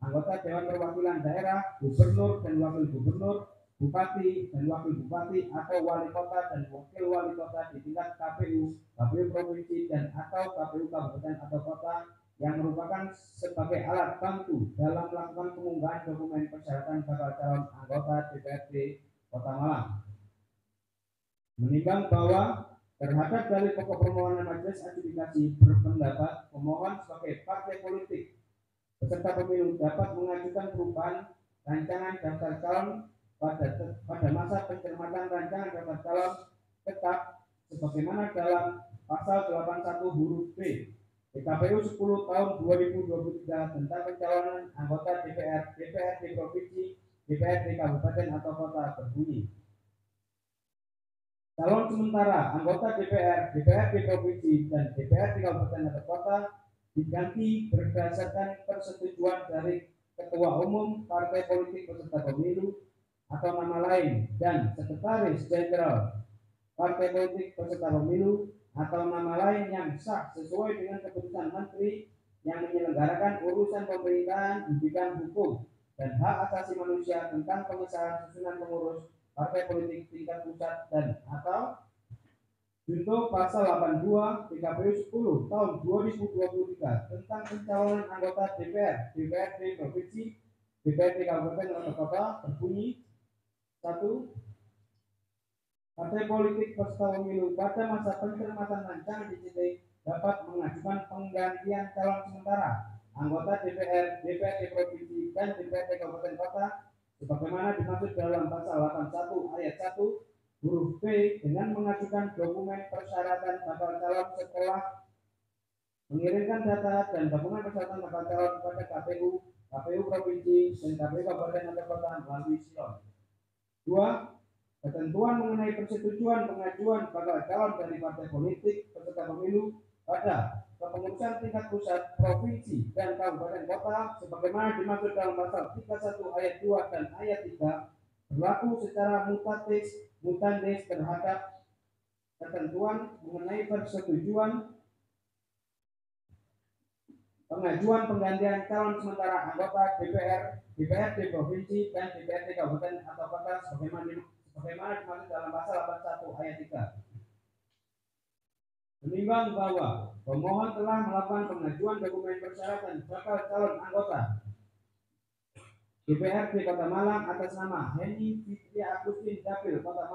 anggota Dewan Perwakilan Daerah, gubernur dan wakil gubernur, bupati dan wakil bupati atau wali kota dan wakil wali kota di tingkat KPU, KPU provinsi dan atau KPU kabupaten atau kota yang merupakan sebagai alat bantu dalam melakukan pengunggahan dokumen persyaratan bakal calon anggota DPRD Kota Malang. Menimbang bahwa terhadap dalil pokok permohonan majelis adjudikasi berpendapat pemohon sebagai partai politik peserta pemilu dapat mengajukan perubahan rancangan daftar calon pada masa pencermatan rancangan daftar calon tetap sebagaimana dalam pasal 81 huruf B PKPU 10 tahun 2023 tentang pencalonan anggota DPR, DPRD Provinsi, DPRD Kabupaten atau Kota berbunyi. Calon sementara anggota DPR, DPRD Provinsi, dan DPRD Kabupaten atau Kota diganti berdasarkan persetujuan dari Ketua Umum Partai Politik peserta pemilu atau nama lain dan Sekretaris Jenderal Partai Politik peserta pemilu atau nama lain yang sah sesuai dengan keputusan Menteri yang menyelenggarakan urusan pemerintahan di bidang hukum dan hak asasi manusia tentang pengesahan susunan pengurus partai politik tingkat pusat dan atau junto pasal 82 PKPU 10 tahun 2023 tentang pencalonan anggota DPR, DPRD Provinsi, DPRD Kabupaten atau Kota berbunyi 1. Partai politik peserta pemilu pada masa pencermatan rancangan DCT dapat mengajukan penggantian calon sementara anggota DPR, DPRD Provinsi, dan DPRD Kabupaten Kota sebagaimana dimaksud dalam pasal 81 ayat 1 huruf B dengan mengajukan dokumen persyaratan bakal calon setelah mengirimkan data dan dokumen persyaratan bakal calon kepada KPU, KPU Provinsi, dan KPU Kabupaten atau Kota melalui silon. 2. Ketentuan mengenai persetujuan pengajuan bakal calon dari partai politik peserta pemilu pada kepengurusan tingkat pusat, provinsi, dan kabupaten kota sebagaimana dimaksud dalam pasal 31 ayat 2 dan ayat 3 berlaku secara mutandis terhadap ketentuan mengenai persetujuan pengajuan penggantian calon sementara anggota DPR, DPRD Provinsi, dan DPRD Kabupaten atau Kota sebagaimana dimaksud dalam pasal 81 ayat 3. Menimbang bahwa pemohon telah melakukan pengajuan dokumen persyaratan bakal calon anggota DPRD Kota Malang atas nama Heni Fitri Agustin Dapil Kota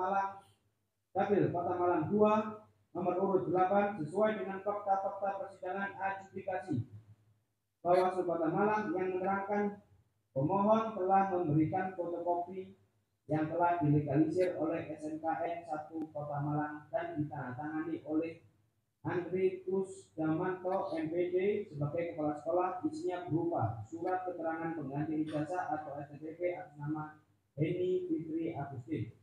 Malang 2 nomor urut 8 sesuai dengan fakta-fakta persidangan adjudikasi Bawaslu Kota Malang yang menerangkan pemohon telah memberikan fotokopi yang telah dilegalisir oleh SMKN 1 Kota Malang dan ditandatangani oleh Andri Kusdamanto MPD sebagai kepala sekolah, isinya berupa surat keterangan pengganti ijazah atau STP atas nama Heni Fitri Agustin.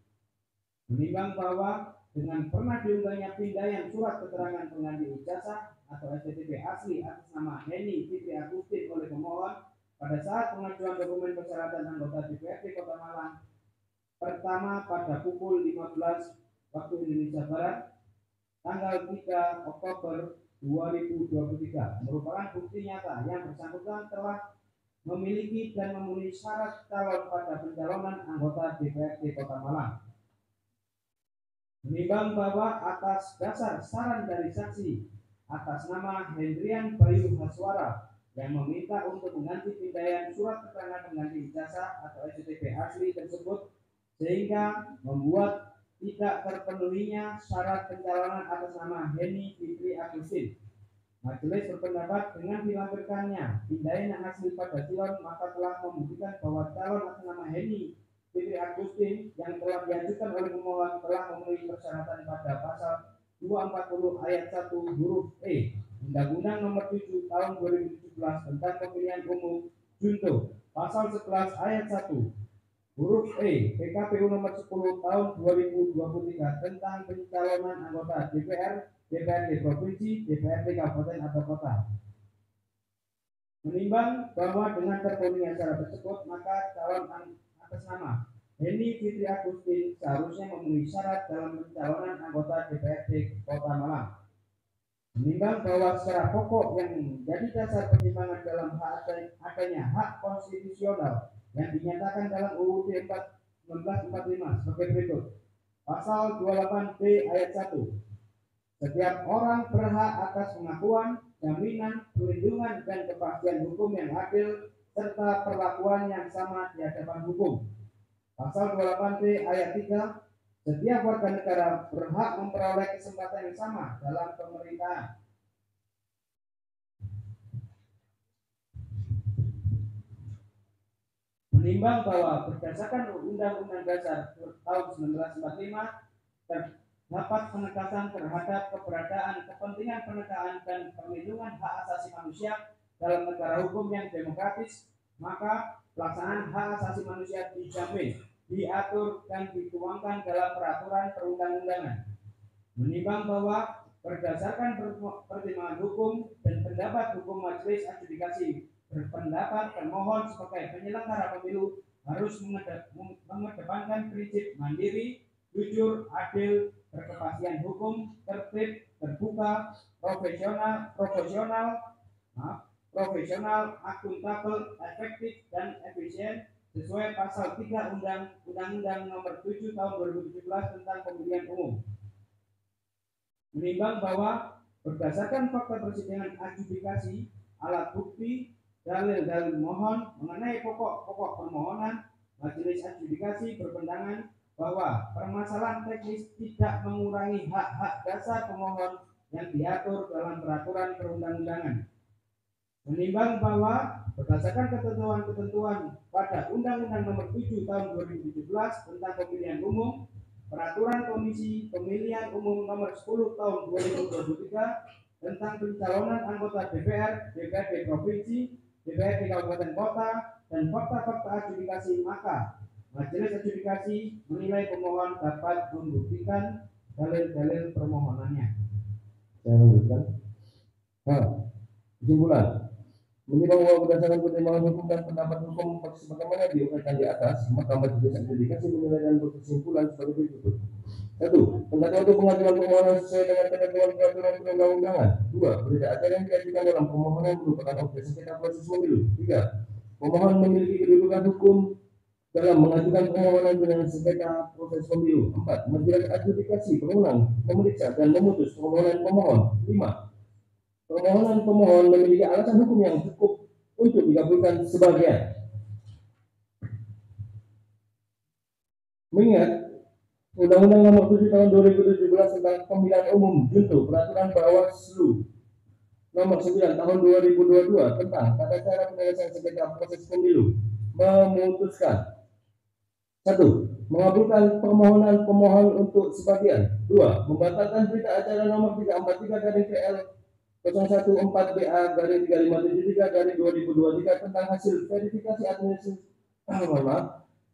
Menimbang bahwa dengan pernah diunggahnya pindaian surat keterangan pengganti ijazah atau STTP asli atas nama Heni Fitri Agustin oleh pemohon pada saat pengajuan dokumen persyaratan anggota DPRD Kota Malang pertama pada pukul 15 waktu Indonesia Barat tanggal 3 Oktober 2023 merupakan bukti nyata yang bersangkutan telah memiliki dan memenuhi syarat calon pada pencalonan anggota DPRD Kota Malang. Menimbang bahwa atas dasar saran dari saksi atas nama Hendrian Bayu Haswara yang meminta untuk mengganti pindaian surat keterangan pengganti ijazah atau STTP asli tersebut sehingga membuat tidak terpenuhinya syarat pencalonan atas nama Heni Fitri Agustin. Majelis berpendapat dengan dilampirkannya pindaian yang asli pada silon maka telah membuktikan bahwa calon atas nama Heni Fitri Agustin yang telah diajukan oleh pemohon telah memenuhi persyaratan pada pasal 240 ayat 1 huruf E Undang-Undang Nomor 7 Tahun 2017 tentang Pemilihan Umum Junto pasal 11 ayat 1 huruf E PKPU Nomor 10 Tahun 2023 tentang pencalonan anggota DPR, DPRD Provinsi, DPRD Kabupaten atau Kota. Menimbang bahwa dengan terpenuhinya syarat tersebut maka calon atas nama Heni Fitri Agustin seharusnya memenuhi syarat dalam pencalonan anggota DPRD Kota Malang. Menimbang bahwa secara pokok yang menjadi dasar pertimbangan dalam adanya hak konstitusional yang dinyatakan dalam UUD 1945 sebagai berikut. Pasal 28B ayat 1. Setiap orang berhak atas pengakuan, jaminan, perlindungan, dan kepastian hukum yang adil serta perlakuan yang sama di hadapan hukum. Pasal 28B ayat 3. Setiap warga negara berhak memperoleh kesempatan yang sama dalam pemerintahan. Menimbang bahwa berdasarkan Undang-Undang Dasar tahun 1945 terdapat penegasan terhadap keberadaan kepentingan penegakan dan perlindungan hak asasi manusia dalam negara hukum yang demokratis, maka pelaksanaan hak asasi manusia dijamin, diatur, dan dituangkan dalam peraturan perundang-undangan. Menimbang bahwa berdasarkan pertimbangan hukum dan pendapat hukum majelis adjudikasi berpendapat termohon sebagai penyelenggara pemilu harus mengedepankan prinsip mandiri, jujur, adil, berkepastian hukum, tertib, terbuka, profesional, akuntabel, efektif, dan efisien sesuai pasal 3 Undang-Undang Nomor 7 Tahun 2017 tentang Pemilihan Umum. Menimbang bahwa berdasarkan fakta persidangan adjudikasi, alat bukti, dalil-dalil mohon mengenai pokok-pokok permohonan, majelis adjudikasi berpendangan bahwa permasalahan teknis tidak mengurangi hak-hak dasar pemohon yang diatur dalam peraturan perundang-undangan. Menimbang bahwa berdasarkan ketentuan-ketentuan pada Undang-Undang Nomor 7 Tahun 2017 tentang Pemilihan Umum, Peraturan Komisi Pemilihan Umum Nomor 10 Tahun 2023 tentang pencalonan anggota DPR, DPRD Provinsi, DPRD Kabupaten Kota, dan fakta-fakta adjudikasi, maka majelis adjudikasi menilai pemohon dapat membuktikan dalil-dalil permohonannya. Saya lanjutkan. Kesimpulan. Menimbang bahwa berdasarkan pertimbangan hukum dan pendapat hukum sebagaimana diuraikan di atas, maka majelis adjudikasi menilai dan berkesimpulan sebagai berikut. 1. Tenggat waktu pengajuan permohonan sesuai dengan ketentuan peraturan perundang-undangan. 2. Berita acara yang diajukan dalam permohonan merupakan objek sengketa proses pemilu. 3. Pemohon memiliki kedudukan hukum dalam mengajukan permohonan dengan sengketa proses pemilu. 4. Majelis adjudikasi berwenang memeriksa dan memutus permohonan pemohon. 5. Permohonan pemohon memiliki alasan hukum yang cukup untuk dikabulkan sebagian. Mengingat Undang-Undang Nomor 7 Tahun 2017 tentang Pemilihan Umum Junto Peraturan Bawaslu Nomor 9 Tahun 2022 tentang tata cara penyelesaian sengketa proses pemilu memutuskan 1. Mengabulkan permohonan pemohon untuk sebagian. 2. Membatalkan berita acara nomor 343/PL 014BA/3573/2023 tentang hasil verifikasi administrasi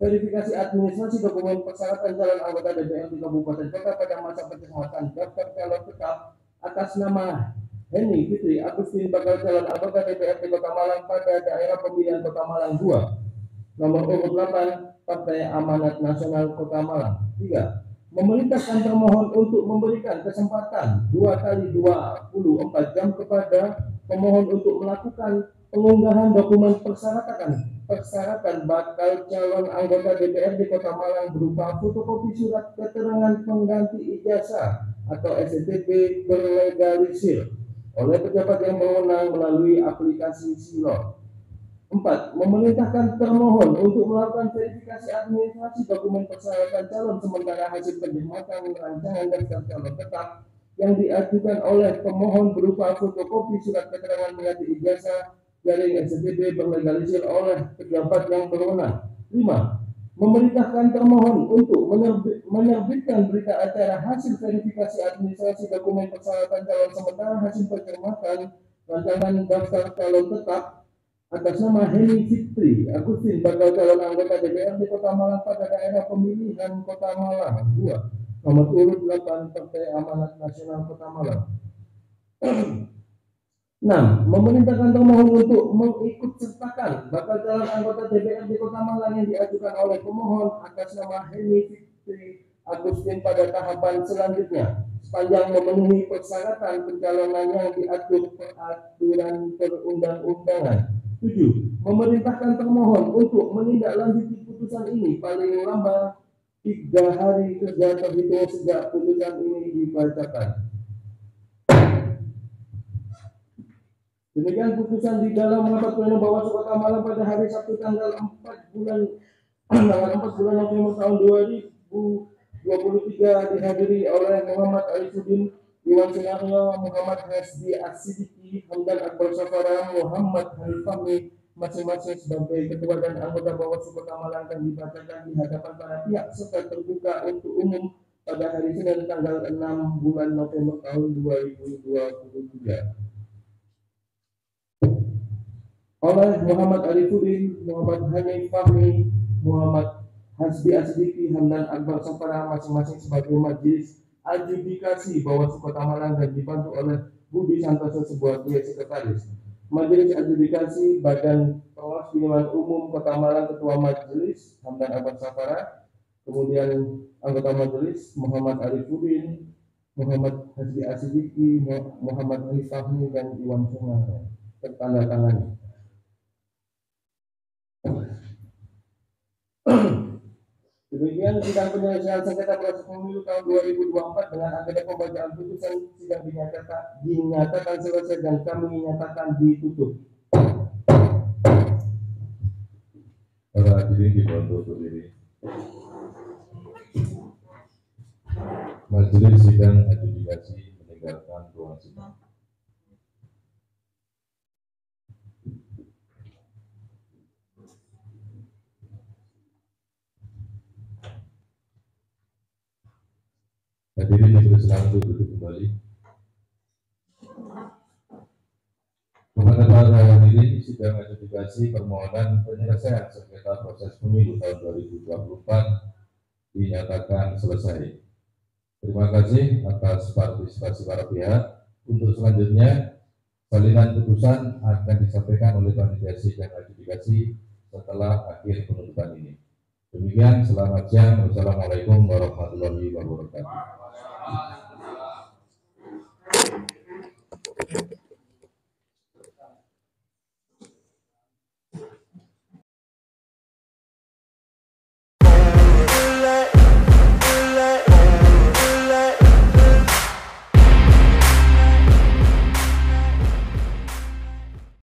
verifikasi administrasi dokumen persyaratan calon anggota DPRD Kabupaten Kota pada masa pencamatan daftar calon tetap atas nama Henny Fitri Agustin bakal calon anggota DPRD Kota Malang pada daerah pemilihan Kota Malang 2, nomor urut 8, Partai Amanat Nasional Kota Malang. 3. Memerintahkan termohon untuk memberikan kesempatan 2 kali 24 jam kepada pemohon untuk melakukan pengunggahan dokumen persyaratan bakal calon anggota DPRD Kota Malang berupa fotokopi surat keterangan pengganti ijazah atau STP berlegalisir oleh pejabat yang berwenang melalui aplikasi Silon. 4. Memerintahkan termohon untuk melakukan verifikasi administrasi dokumen persyaratan calon sementara hasil penjematan rancangan daftar calon tetap yang diajukan oleh pemohon berupa fotokopi surat keterangan pengganti ijazah jaring STP berlegalisir oleh pejabat yang berwenang. 5. Memerintahkan termohon untuk menerbitkan berita acara hasil verifikasi administrasi dokumen persyaratan calon sementara hasil penjematan rancangan daftar calon tetap atas nama Henny Fitri Agustin bakal calon anggota DPRD Kota Malang pada daerah pemilihan Kota Malang 2, nomor urut 8, Partai Amanat Nasional Kota Malang. 6. Memerintahkan termohon untuk mengikut sertakan bakal calon anggota DPRD Kota Malang yang diajukan oleh pemohon atas nama Henny Fitri Agustin pada tahapan selanjutnya sepanjang memenuhi persyaratan pencalonan yang diatur peraturan perundang-undangan. 7. Memerintahkan termohon untuk menindaklanjuti putusan ini paling lambat 3 hari kerja terhitung sejak putusan ini dibacakan. Demikian putusan di dalam rapat pleno Bawaslu Kota Malang pada hari Sabtu tanggal 4 bulan November tahun 2023 dihadiri oleh Muhammad Arifuddin, Iwan Sunario, Muhammad Hasbi As-Siddiqi, Hamdan Akbar Safara, Muhammad Hanif Fahmi, masing-masing sebagai ketua dan anggota Bawaslu Kota Malang, dan dibacakan di hadapan para pihak serta terbuka untuk umum pada hari Senin tanggal 6 bulan November tahun 2023. Oleh Muhammad Arifuddin, Muhammad Hanif Fahmi, Muhammad Hasbi As-Siddiqi, Hamdan Akbar Safara, masing-masing sebagai majelis adjudikasi Bawaslu Kota Malang dan dibantu oleh Budi Santoso sebagai sekretaris. Majelis adjudikasi Badan Pengawas Pemilihan Umum Kota Malang, Ketua Majelis Hamdan Akbar Safara, kemudian anggota majelis Muhammad Arifuddin, Muhammad Hasbi As-Siddiqi, Muhammad Hanif Fahmi, dan Iwan Sunario tertanda tangani. Demikian sidang penyelesaian sengketa proses pemilu tahun 2024 dengan agenda pembacaan putusan sidang dinyatakan selesai dan kami nyatakan ditutup. Para hadirin dibantu berdiri. Majelis sidang adjudikasi meninggalkan ruang sidang. Hadirin dipersilakan untuk duduk kembali. Kepada para hadirin, sidang adjudikasi permohonan penyelesaian sengketa proses pemilu tahun 2024 dinyatakan selesai. Terima kasih atas partisipasi para pihak. Untuk selanjutnya, salinan putusan akan disampaikan oleh panitia sidang adjudikasi setelah akhir penutupan ini. Demikian, selamat siang. Wassalamualaikum warahmatullahi wabarakatuh.